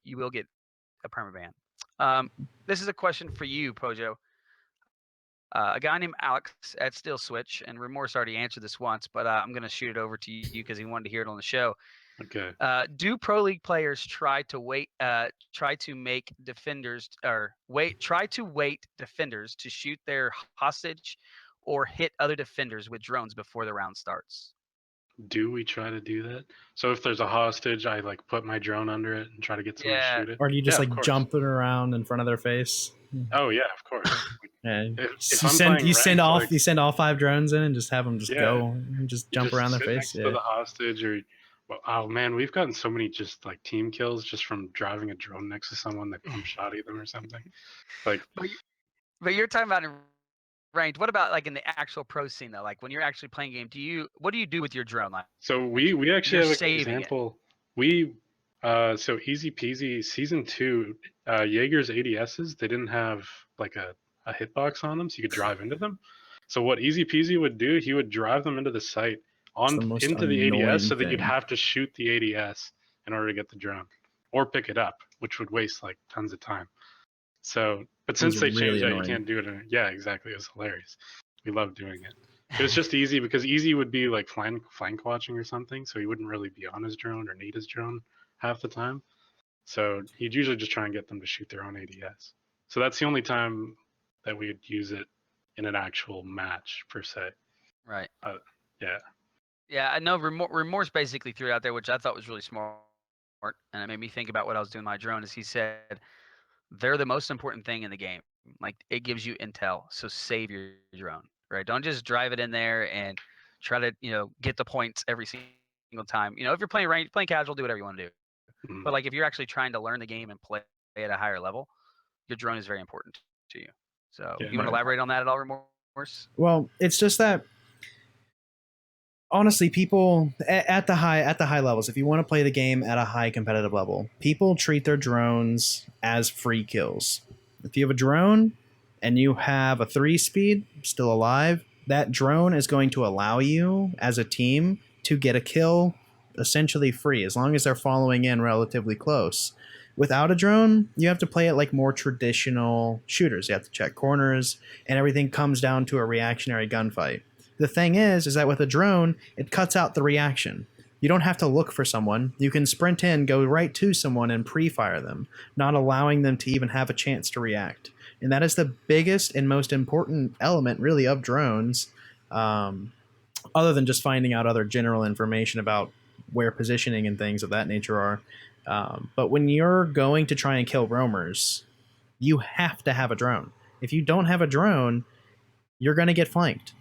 you will get a permaban. This is a question for you, Pojo. A guy named Alex at Still Switch, and Remorse already answered this once, but I'm going to shoot it over to you because he wanted to hear it on the show. Okay. Do pro league players try to wait defenders to shoot their hostage or hit other defenders with drones before the round starts? Do we try to do that? So if there's a hostage, I like put my drone under it and try to get someone to shoot it. Or do you just Yeah, of like course. jump it around in front of their face? Oh yeah, of course. Yeah. If you I'm send playing ranked, you send all 5 drones in and just have them go and just you jump just around their sit face. next to the hostage, or oh man, we've gotten so many just like team kills just from driving a drone next to someone that pump shotty them or something. Like, but you're talking about in ranked. What about like in the actual pro scene though? Like when you're actually playing a game, what do you do with your drone? Like, so we actually have an example. It. So easy peasy season 2, Jaeger's ADSs, they didn't have like a hitbox on them, so you could drive into them. So what easy peasy would do, he would drive them into the site into the ADS, so that you'd have to shoot the ADS in order to get the drone, or pick it up, which would waste like tons of time. So, but since they changed that, you can't do it. Yeah, exactly. It was hilarious. We love doing it. It was just easy because easy would be like flank watching or something, so he wouldn't really be on his drone or need his drone half the time. So he'd usually just try and get them to shoot their own ADS. So that's the only time that we would use it in an actual match per se. Right. Yeah. Yeah, I know Remorse basically threw it out there, which I thought was really smart, and it made me think about what I was doing with my drone. Is he said they're the most important thing in the game. Like it gives you intel, so save your drone, right? Don't just drive it in there and try to get the points every single time. If you're playing ranked, playing casual, do whatever you want to do. Mhm. But like if you're actually trying to learn the game and play at a higher level, your drone is very important to you. So Yeah, you want to elaborate on that at all, Remorse? Well, it's just that honestly, people at the high levels, if you want to play the game at a high competitive level, people treat their drones as free kills. If you have a drone and you have a 3-speed still alive, that drone is going to allow you as a team to get a kill essentially free, as long as they're following in relatively close. Without a drone, you have to play it like more traditional shooters. You have to check corners, and everything comes down to a reactionary gunfight. The thing is that with a drone, it cuts out the reaction. You don't have to look for someone. You can sprint in, go right to someone, and pre-fire them, not allowing them to even have a chance to react. And that is the biggest and most important element, really, of drones, other than just finding out other general information about where positioning and things of that nature are. But when you're going to try and kill roamers, you have to have a drone. If you don't have a drone, you're going to get flanked.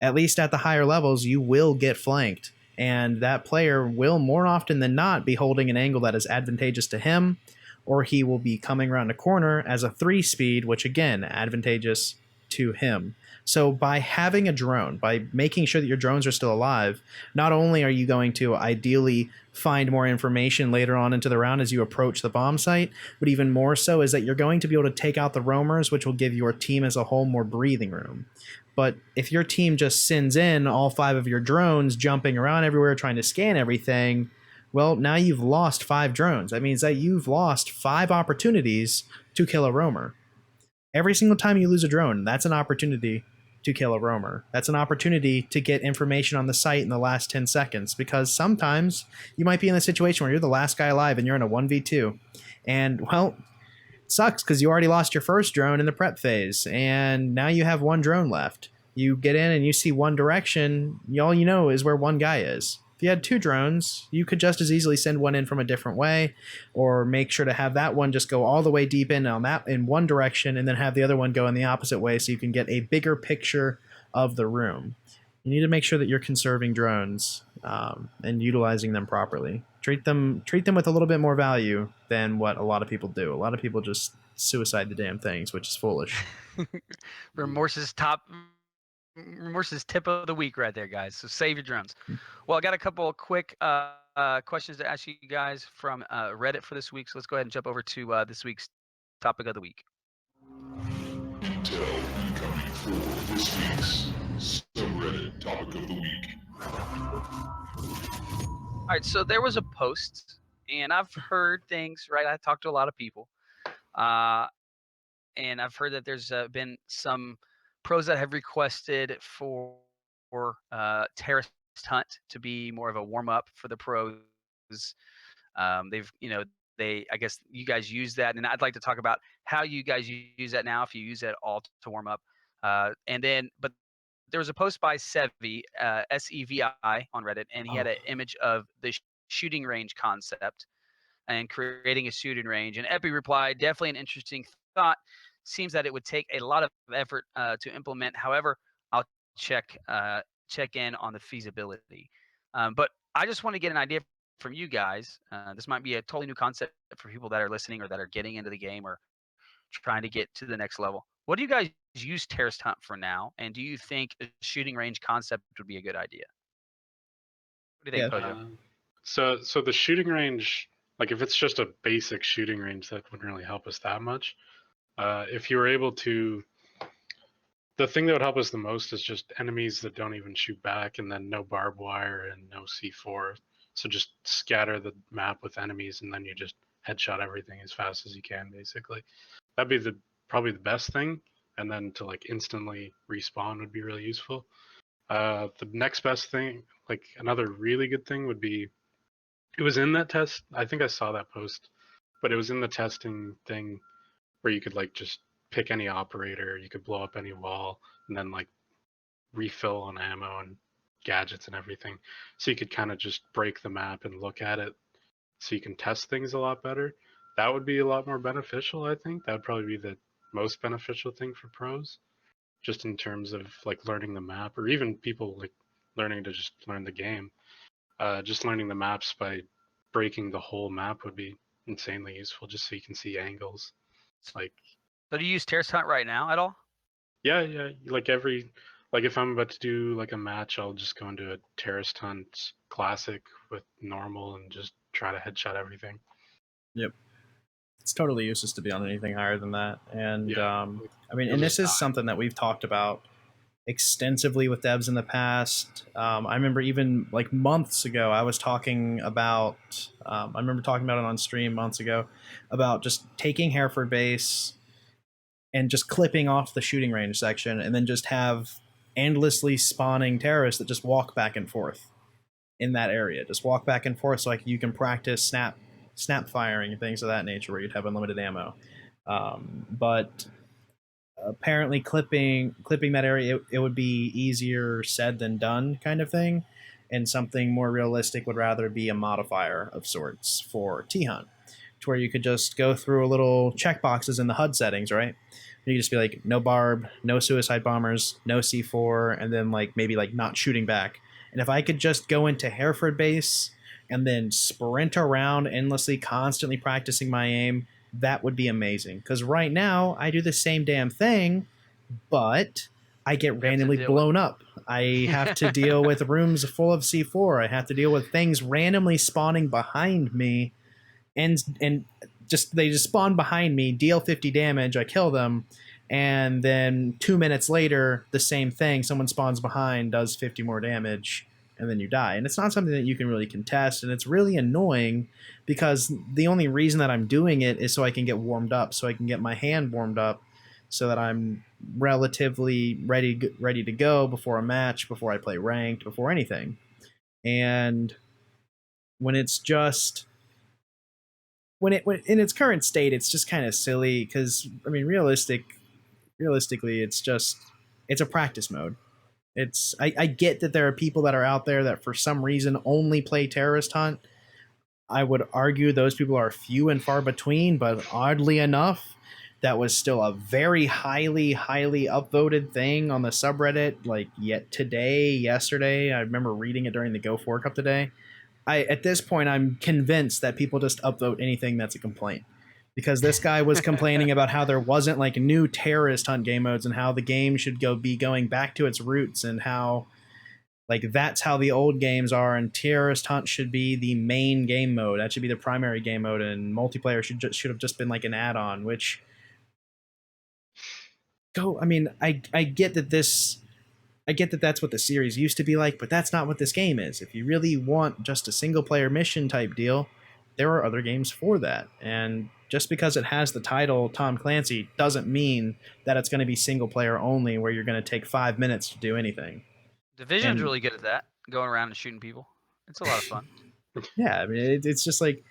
At least at the higher levels, you will get flanked. And that player will more often than not be holding an angle that is advantageous to him, or he will be coming around a corner as a 3-speed, which again, advantageous to him. So by having a drone, by making sure that your drones are still alive, not only are you going to ideally find more information later on into the round as you approach the bomb site, but even more so is that you're going to be able to take out the roamers, which will give your team as a whole more breathing room. But if your team just sends in all 5 of your drones jumping around everywhere trying to scan everything, well, now you've lost 5 drones. That means that you've lost 5 opportunities to kill a roamer. Every single time you lose a drone, that's an opportunity to kill a roamer. That's an opportunity to get information on the site in the last 10 seconds, because sometimes you might be in a situation where you're the last guy alive and you're in a 1v2. And, well, it sucks because you already lost your first drone in the prep phase, and now you have 1 drone left. You get in and you see one direction, all you know is where one guy is. If you had 2 drones, you could just as easily send one in from a different way, or make sure to have that one just go all the way deep in on that in one direction, and then have the other one go in the opposite way, so you can get a bigger picture of the room. You need to make sure that you're conserving drones and utilizing them properly. Treat them with a little bit more value than what a lot of people do. A lot of people just suicide the damn things, which is foolish. Remorse's tip of the week right there, guys. So save your drones. Well, I got a couple of quick questions to ask you guys from Reddit for this week. So let's go ahead and jump over to this week's topic of the week. Intel incoming for this week's subreddit topic of the week. All right, so there was a post, and I've heard things, right? I talked to a lot of people, and I've heard that there's been some pros that have requested for terrorist hunt to be more of a warm up for the pros. They've, I guess you guys use that, and I'd like to talk about how you guys use that now, if you use it at all to warm up. But there was a post by Sevi, S-E-V-I, on Reddit, and he had an image of the shooting range concept and creating a shooting range. And Epi replied, definitely an interesting thought. Seems that it would take a lot of effort to implement. However, I'll check in on the feasibility. But I just want to get an idea from you guys. This might be a totally new concept for people that are listening or that are getting into the game or trying to get to the next level. What do you guys use terrorist hunt for now? And do you think a shooting range concept would be a good idea? What do you think, Pojo? So the shooting range, like if it's just a basic shooting range, that wouldn't really help us that much. If you were able to, the thing that would help us the most is just enemies that don't even shoot back, and then no barbed wire and no C4. So just scatter the map with enemies, and then you just headshot everything as fast as you can, basically. That'd be probably the best thing. And then to like instantly respawn would be really useful. The next best thing, like another really good thing, would be it was in that test. I think I saw that post, but it was in the testing thing where you could like just pick any operator, you could blow up any wall, and then like refill on ammo and gadgets and everything. So you could kind of just break the map and look at it so you can test things a lot better. That would be a lot more beneficial, I think. That would probably be the most beneficial thing for pros, just in terms of like learning the map, or even people like learning to just learn the game. Just learning the maps by breaking the whole map would be insanely useful, just so you can see angles. Like, So do you use Terrace Hunt right now at all? yeah, like if I'm about to do like a match, I'll just go into a Terrace Hunt classic with normal and just try to headshot everything. Yep. It's totally useless to be on anything higher than that. And Yeah. I mean, and this is something that we've talked about extensively with devs in the past. I remember even like months ago, I was talking about, I remember talking about it on stream months ago, about just taking Hereford base and just clipping off the shooting range section and then just have endlessly spawning terrorists that just walk back and forth in that area. Just walk back and forth so like you can practice snap firing and things of that nature where you'd have unlimited ammo. But apparently clipping that area, it would be easier said than done kind of thing, and something more realistic would rather be a modifier of sorts for T-Hunt, to where you could just go through a little checkboxes in the HUD settings, right? You could just be like, no barb, no suicide bombers, no C4, and then like maybe like not shooting back. And if I could just go into Hereford base and then sprint around endlessly, constantly practicing my aim, that would be amazing. Because right now, I do the same damn thing, but I get randomly blown up. I have to deal with rooms full of C4. I have to deal with things randomly spawning behind me, and they just spawn behind me, deal 50 damage, I kill them, and then 2 minutes later, the same thing, someone spawns behind, does 50 more damage, and then you die. And it's not something that you can really contest, and it's really annoying because the only reason that I'm doing it is so I can get warmed up, so I can get my hand warmed up, so that I'm relatively ready to go before a match, before I play ranked, before anything. And when it's just when in its current state, it's just kind of silly because I mean, realistically, it's a practice mode. I get that there are people that are out there that for some reason only play Terrorist Hunt. I would argue those people are few and far between, but oddly enough, that was still a very highly upvoted thing on the subreddit. Like yesterday, I remember reading it during the Go 4 Cup today. At this point, I'm convinced that people just upvote anything that's a complaint. Because this guy was complaining about how there wasn't like new Terrorist Hunt game modes and how the game should be going back to its roots, and how like that's how the old games are, and Terrorist Hunt should be the main game mode. That should be the primary game mode, and multiplayer should have just been like an add-on. Which I mean, I get that that's what the series used to be like, but that's not what this game is. If you really want just a single player mission type deal, there are other games for that. And just because it has the title Tom Clancy doesn't mean that it's going to be single player only, where you're going to take 5 minutes to do anything. Division's really good at that, going around and shooting people. It's a lot of fun. Yeah, I mean, it's just like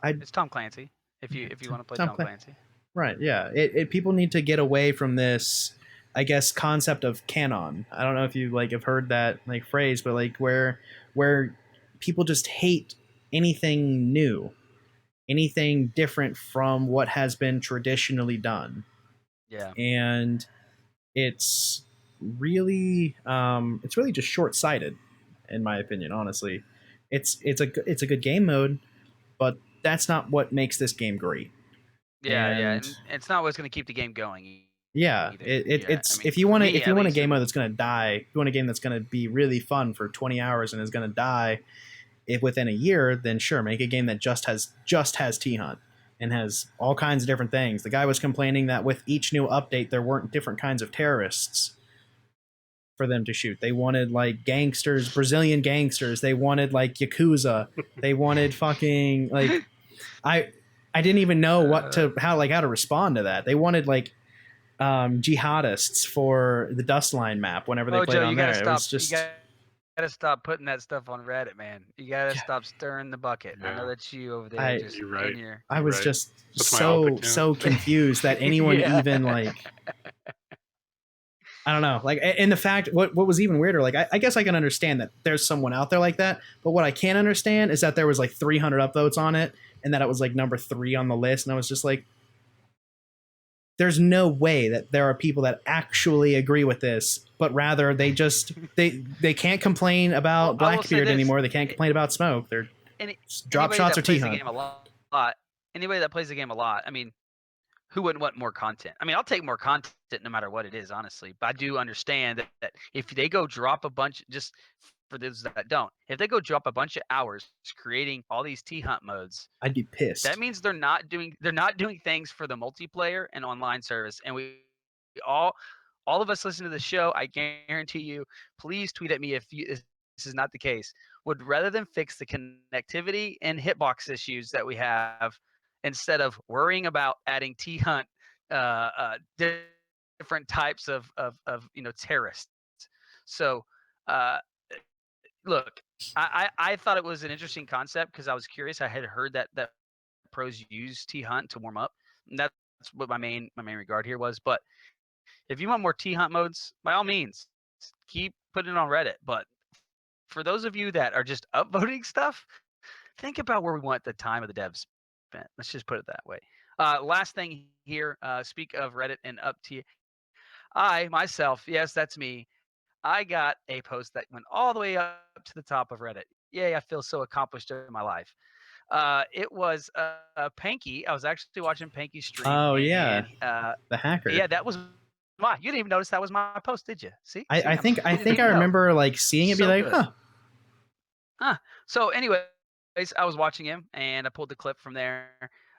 it's Tom Clancy. If you want to play Tom Clancy, right? Yeah, people need to get away from this, I guess, concept of canon. I don't know if you like have heard that like phrase, but like where people just hate anything new, anything different from what has been traditionally done. Yeah. And it's really just short-sighted, in my opinion. Honestly, it's a good game mode, but that's not what makes this game great. Yeah, and it's not what's going to keep the game going. Yeah, it's if you want a game mode that's going to die, if you want a game that's going to be really fun for 20 hours and is going to die within a year, then sure, make a game that just has T-Hunt and has all kinds of different things. The guy was complaining that with each new update, there weren't different kinds of terrorists for them to shoot. They wanted like gangsters, Brazilian gangsters. They wanted like Yakuza. They wanted fucking like I didn't even know how to respond to that. They wanted like jihadists for the Dust Line map whenever they played Pojo, on you there. gotta It stop. was just You gotta stop putting that stuff on Reddit, man. You gotta Yeah. stop stirring the bucket. I know Yeah. that's you over there, I- just You're right. in your. I was Right. just That's my alt so account. confused that anyone Yeah. even like I don't know. Like, and the fact, what was even weirder, like, I guess I can understand that there's someone out there like that, but what I can't understand is that there was like 300 upvotes on it, and that it was like number 3 on the list, and I was just like, there's no way that there are people that actually agree with this, but rather they just they can't complain about Well, I will say Blackbeard this. anymore. They can't complain about Smoke. They're Any, drop anybody shots that or plays the T-Hunt. game a lot, anybody that plays the game a lot, I mean, who wouldn't want more content? I mean, I'll take more content no matter what it is, honestly. But I do understand that if they go drop a bunch, just for those that don't, if they go drop a bunch of hours creating all these T-Hunt modes, I'd be pissed. that means they're not doing things for the multiplayer and online service. And we all of us listen to the show. I guarantee you. Please tweet at me if this is not the case. Would rather than fix the connectivity and hitbox issues that we have, instead of worrying about adding T-Hunt different types of terrorists. So look, I thought it was an interesting concept because I was curious. I had heard that pros use T-Hunt to warm up. And that's what my main regard here was. But if you want more T-Hunt modes, by all means, keep putting it on Reddit. But for those of you that are just upvoting stuff, think about where we want the time of the devs spent. Let's just put it that way. Last thing here, speak of Reddit and up to you. I myself, yes, that's me. I got a post that went all the way up to the top of Reddit. Yay, I feel so accomplished in my life. It was Panky. I was actually watching Panky's stream. Oh, yeah. And, The hacker. yeah, that was my. You didn't even notice that was my post, did you? See, I think you didn't I even know. remember like seeing it, be So like, good. huh. So, anyways, I was watching him, and I pulled the clip from there.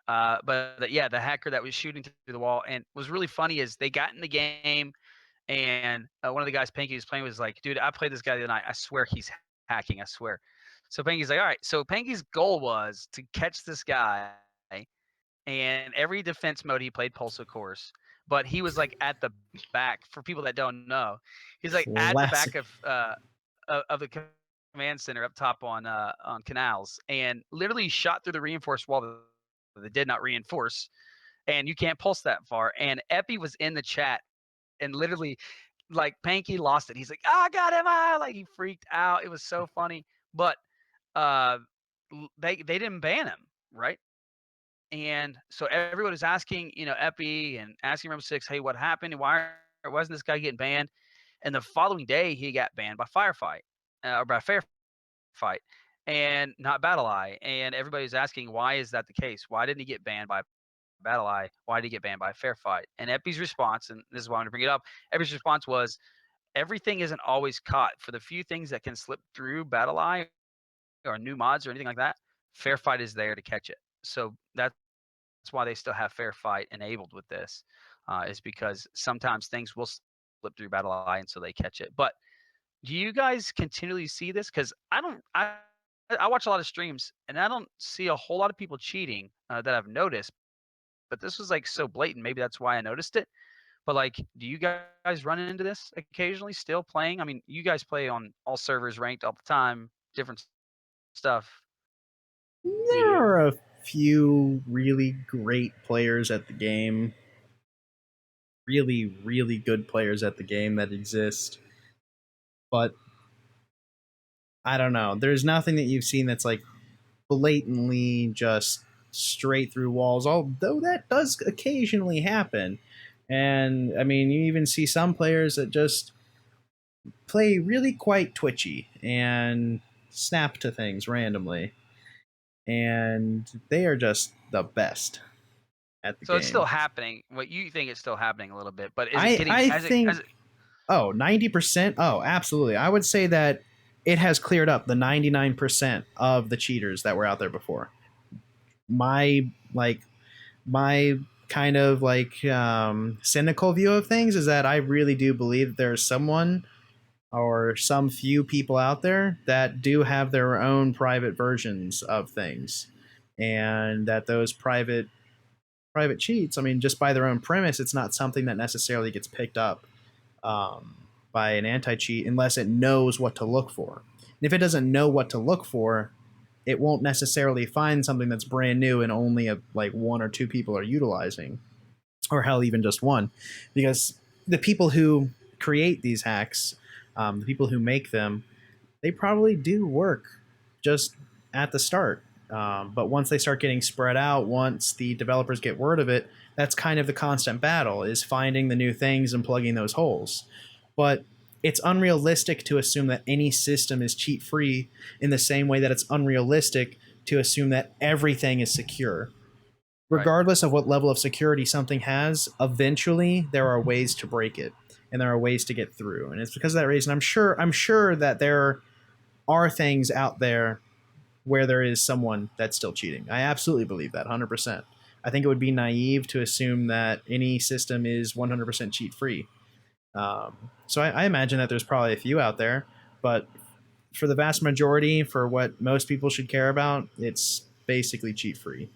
But yeah, the hacker that was shooting through the wall, and was really funny is they got in the game, and one of the guys Panky was playing was like, "Dude, I played this guy the other night. I swear he's hacking. I swear." So Panky's like, "All right." So Panky's goal was to catch this guy, and every defense mode he played Pulse, of course, but he was like at the back. For people that don't know, he's like at the back of the command center up top on canals, and literally shot through the reinforced wall that did not reinforce, and you can't pulse that far. And Epi was in the chat, and literally, like, Panky lost it. He's like, "I got him!" Like, he freaked out. It was so funny, but they didn't ban him, right? And so everyone was asking, Epi and asking Room 6, "Hey, what happened? Why wasn't this guy getting banned?" And the following day, he got banned by Firefight, or by Fair Fight, and not Battle Eye. And everybody was asking, why is that the case? Why didn't he get banned by Battle Eye? Why did he get banned by Fair Fight? And Epi's response, and this is why I'm going to bring it up, Epi's response was, everything isn't always caught. For the few things that can slip through Battle Eye or new mods or anything like that, Fair Fight is there to catch it. So that's why they still have Fair Fight enabled with this, is because sometimes things will slip through Battle Eye, and so they catch it. But do you guys continually see this? Because I watch a lot of streams, and I don't see a whole lot of people cheating that I've noticed. But this was like so blatant. Maybe that's why I noticed it. But like, do you guys run into this occasionally still playing? I mean, you guys play on all servers ranked all the time, different stuff. There are a few really great players at the game. Really, really good players at the game that exist. But I don't know. There's nothing that you've seen that's like blatantly just straight through walls, although that does occasionally happen. And I mean, you even see some players that just play really quite twitchy and snap to things randomly. And they are just the best at the game. So it's still happening. What you think it's still happening a little bit, but is it getting? I think. 90%? Oh, absolutely. I would say that it has cleared up the 99% of the cheaters that were out there before. My kind of like cynical view of things is that I really do believe there's someone or some few people out there that do have their own private versions of things, and that those private private cheats, I mean, just by their own premise, it's not something that necessarily gets picked up by an anti-cheat unless it knows what to look for. And if it doesn't know what to look for, it won't necessarily find something that's brand new and only like one or two people are utilizing, or hell, even just one, because the people who create these hacks, the people who make them, they probably do work just at the start. But once they start getting spread out, once the developers get word of it, that's kind of the constant battle, is finding the new things and plugging those holes. But it's unrealistic to assume that any system is cheat-free in the same way that it's unrealistic to assume that everything is secure. Regardless of what level of security something has, eventually there are ways to break it, and there are ways to get through. And it's because of that reason I'm sure that there are things out there where there is someone that's still cheating. I absolutely believe that, 100%. I think it would be naive to assume that any system is 100% cheat-free. So I imagine that there's probably a few out there, but for the vast majority, for what most people should care about, it's basically cheat-free.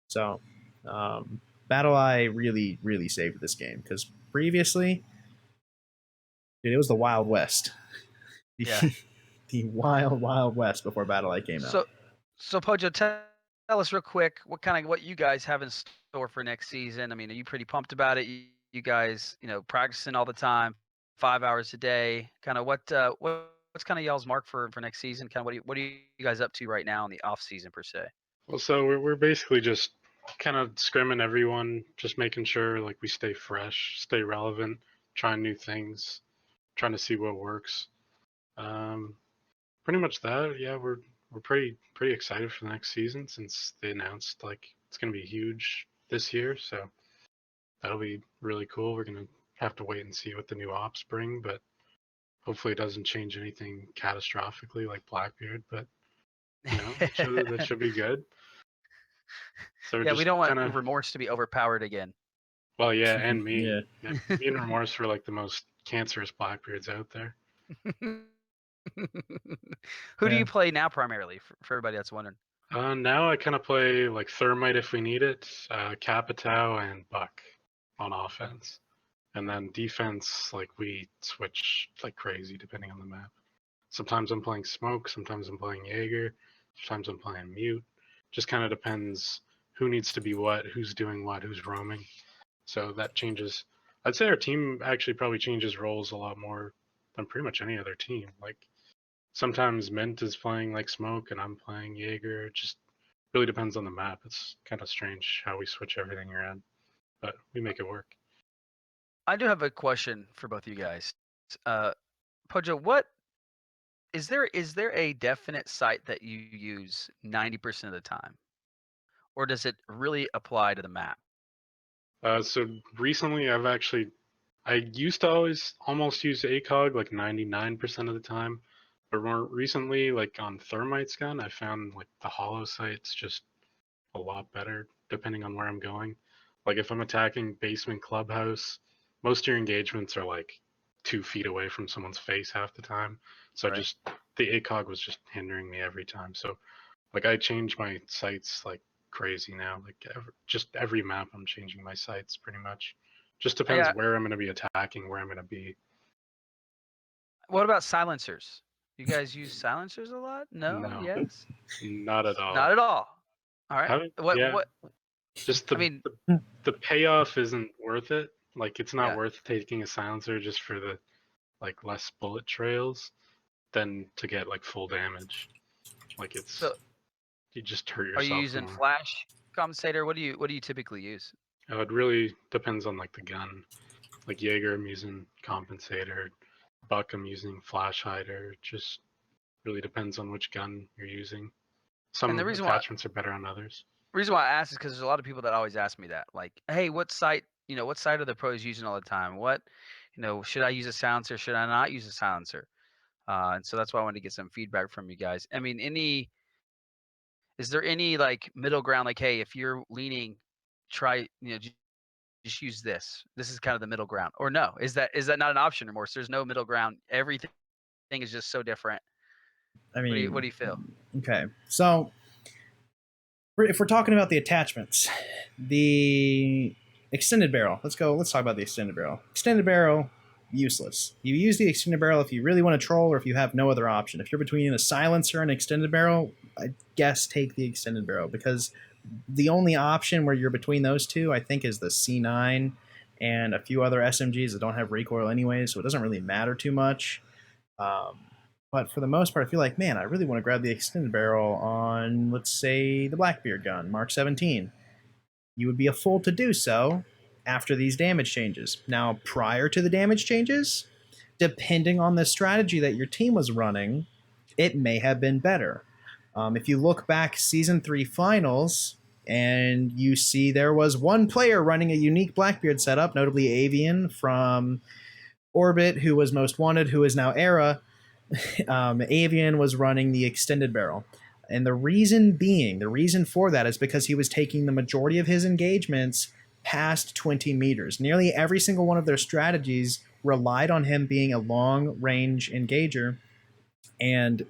So BattlEye really, really saved this game, because previously, dude, it was the Wild West. Yeah. The wild, wild west before BattlEye came out. So Pojo, tell us real quick what you guys have in store for next season. I mean, are you pretty pumped about it? You guys, practicing all the time, 5 hours a day. Kind of what's kind of y'all's mark for next season? Kind of what are you guys up to right now in the off season per se? Well, so we're basically just kind of scrimming everyone, just making sure like we stay fresh, stay relevant, trying new things, trying to see what works. Pretty much that. Yeah, we're pretty excited for the next season, since they announced like it's gonna be huge this year. So that'll be really cool. We're gonna have to wait and see what the new ops bring, but hopefully it doesn't change anything catastrophically like Blackbeard. But that should be good. So Yeah, we don't want kinda, Remorse to be overpowered again. well, yeah, and me. Yeah. Yeah, me and Remorse were like the most cancerous Blackbeards out there. Who do you play now primarily, for everybody that's wondering? Now I kind of play like Thermite if we need it, Capitao, and Buck on offense. And then defense, like we switch like crazy depending on the map. Sometimes I'm playing Smoke, sometimes I'm playing Jaeger, sometimes I'm playing Mute. Just kind of depends who needs to be what, who's doing what, who's roaming. So that changes. I'd say our team actually probably changes roles a lot more than pretty much any other team. Like sometimes Mint is playing like Smoke and I'm playing Jaeger. It just really depends on the map. It's kind of strange how we switch everything around, but we make it work. I do have a question for both of you guys. Pojo, what is there a definite site that you use 90% of the time? Or does it really apply to the map? So recently I used to always almost use Acog like 99% of the time, but more recently, like on Thermite's gun, I found like the Holo site's just a lot better depending on where I'm going. Like if I'm attacking basement clubhouse, most of your engagements are like 2 feet away from someone's face half the time. So Right. the Acog was just hindering me every time. So like I change my sights like crazy now. Like just every map I'm changing my sights pretty much. Just depends where I'm going to be attacking, where I'm going to be. What about silencers? You guys use silencers a lot? No? No. Yes? Not at all. Not at all. All right. What? Just I mean, the payoff isn't worth it. Like it's not Yeah. worth taking a silencer just for the like less bullet trails than to get like full damage. Like it's So you just hurt are yourself you using more. flash compensator? What do you typically use? It really depends on like the gun. Like Jaeger, I'm using compensator. Buck, I'm using flash hider. Just really depends on which gun you're using. Some And the reason attachments are better on others. why I ask is because there's a lot of people that always ask me that. Like, hey, what site are the pros using all the time? What, should I use a silencer? Should I not use a silencer? And so that's why I wanted to get some feedback from you guys. I mean, is there any like middle ground? Like, hey, if you're leaning, try, just use this. This is kind of the middle ground. Or no, is that not an option anymore? So there's no middle ground. Everything is just so different. I mean, What do you feel? Okay, so if we're talking about the attachments, the extended barrel. Let's talk about the extended barrel. Extended barrel, useless. You use the extended barrel if you really want to troll or if you have no other option. If you're between a silencer and extended barrel, I guess take the extended barrel, because the only option where you're between those two, I think, is the C9 and a few other SMGs that don't have recoil anyway, so it doesn't really matter too much. But for the most part, I feel like, man, I really want to grab the extended barrel on, let's say, the Blackbeard gun, Mark 17. You would be a fool to do so after these damage changes. Now, prior to the damage changes, depending on the strategy that your team was running, it may have been better. If you look back Season 3 finals, and you see there was one player running a unique Blackbeard setup, notably Avian from Orbit, who was Most Wanted, who is now Era. Avian was running the extended barrel. And the reason for that is because he was taking the majority of his engagements past 20 meters. Nearly every single one of their strategies relied on him being a long-range engager. And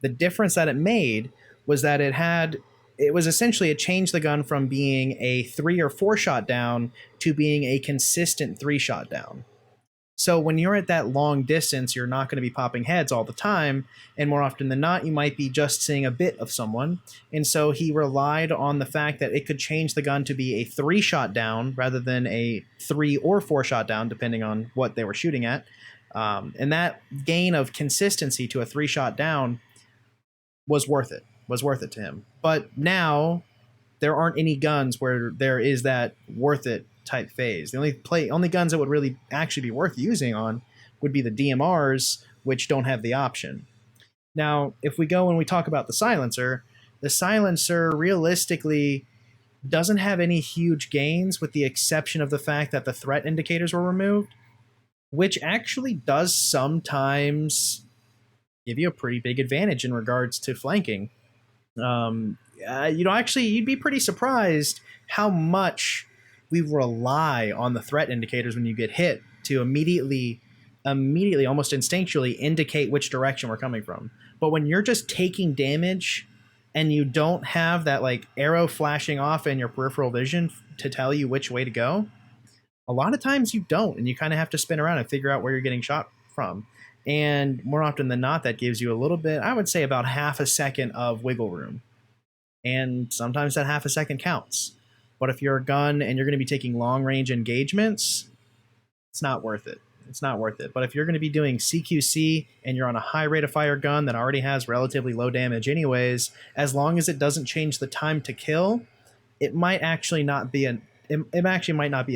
the difference that it made was that it was essentially, it changed the gun from being a 3 or 4 shot down to being a consistent 3 shot down. So when you're at that long distance, you're not going to be popping heads all the time, and more often than not, you might be just seeing a bit of someone. And so he relied on the fact that it could change the gun to be a 3 shot down rather than a 3 or 4 shot down, depending on what they were shooting at. And that gain of consistency to a 3 shot down was worth it to him. But now there aren't any guns where there is that worth it type phase. The only guns that would really actually be worth using on would be the DMRs, which don't have the option. Now, if we go and we talk about the silencer realistically doesn't have any huge gains, with the exception of the fact that the threat indicators were removed, which actually does sometimes give you a pretty big advantage in regards to flanking. You'd be pretty surprised how much we rely on the threat indicators when you get hit to immediately, almost instinctually indicate which direction we're coming from. But when you're just taking damage and you don't have that like arrow flashing off in your peripheral vision to tell you which way to go, a lot of times you don't, and you kind of have to spin around and figure out where you're getting shot from. And more often than not, that gives you a little bit, I would say about half a second of wiggle room. And sometimes that half a second counts. But if you're a gun and you're going to be taking long-range engagements, it's not worth it. But if you're going to be doing CQC and you're on a high rate of fire gun that already has relatively low damage anyways, as long as it doesn't change the time to kill, it might actually not be a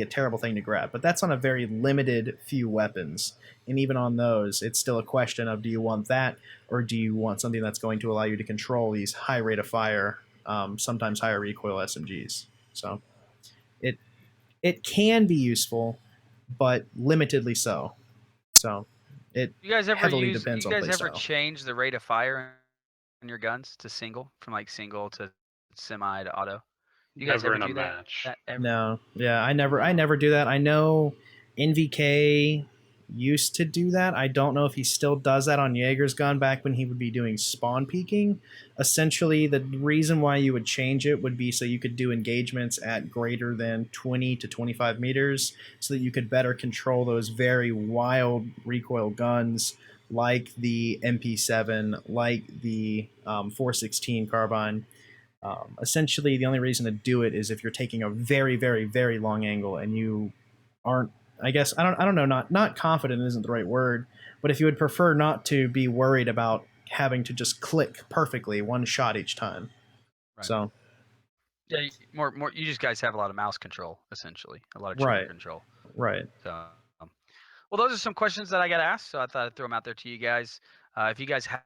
terrible thing to grab. But that's on a very limited few weapons. And even on those, it's still a question of, do you want that, or do you want something that's going to allow you to control these high rate of fire, sometimes higher recoil SMGs. So it can be useful, but limitedly so. So it heavily depends on playstyle. You guys ever change the rate of fire in your guns to single, from like single to semi to auto? You guys Never ever in do a that? match. No, yeah, I never do that. I know NVK used to do that. I don't know if he still does that on Jaeger's gun back when he would be doing spawn peeking. Essentially, the reason why you would change it would be so you could do engagements at greater than 20 to 25 meters so that you could better control those very wild recoil guns like the MP7, like the 416 carbine. Essentially, the only reason to do it is if you're taking a very, very, very long angle and you aren't, I guess, I don't know, not confident isn't the right word, but if you would prefer not to be worried about having to just click perfectly one shot each time. Right. So yeah, more you just guys have a lot of mouse control, essentially, a lot of trigger control. Right. So well, those are some questions that I got asked, so I thought I'd throw them out there to you guys. If you guys have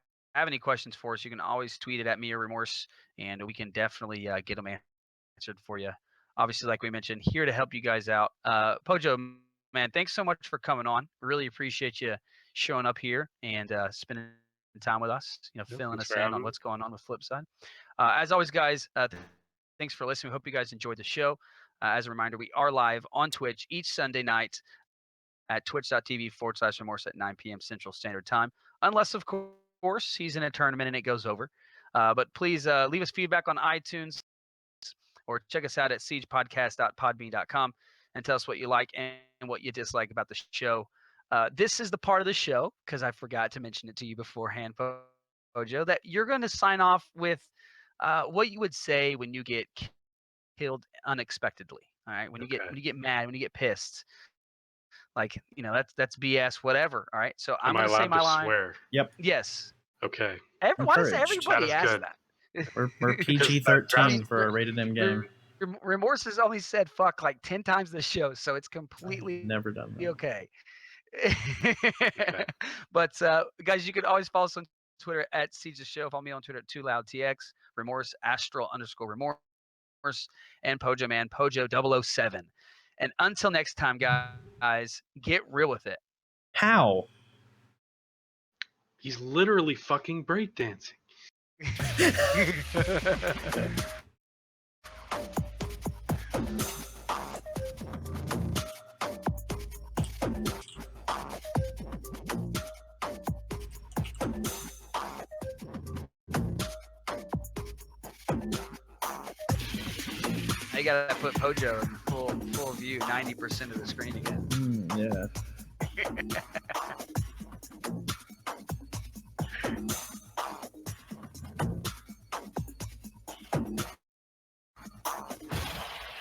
any questions for us, you can always tweet it at me or Remorce, and we can definitely get them answered for you. Obviously, like we mentioned, here to help you guys out. Pojo, man, thanks so much for coming on. Really appreciate you showing up here and spending time with us, filling us in on what's going on with Flipside. As always, guys, thanks for listening. We hope you guys enjoyed the show. As a reminder, we are live on Twitch each Sunday night at twitch.tv/remorse at 9 p.m. Central Standard Time. Unless, of course, he's in a tournament and it goes over. But please leave us feedback on iTunes. or check us out at siegepodcast.podbean.com and tell us what you like and what you dislike about the show. This is the part of the show, because I forgot to mention it to you beforehand, Pojo, that you're going to sign off with what you would say when you get killed unexpectedly. All right, when you get mad, when you get pissed, like, you know, that's BS, whatever. All right, so I'm Am I going to say allowed my to line. swear? Yep. Yes. Okay. Why does Encouraged. everybody That is ask good. that? We're PG-13 for a rated M game. Remorse has only said fuck like 10 times this show, so it's completely Never done that. okay. Okay. But guys, you can always follow us on Twitter at Siege the Show. Follow me on Twitter at TooLoudTX, Remorse, Astral_Remorse, and Pojoman, Pojo007. And until next time, guys, get real with it. How? He's literally fucking breakdancing. I gotta put Pojo in full view, 90% of the screen again. Yeah.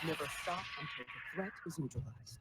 Never stop until the threat is neutralized.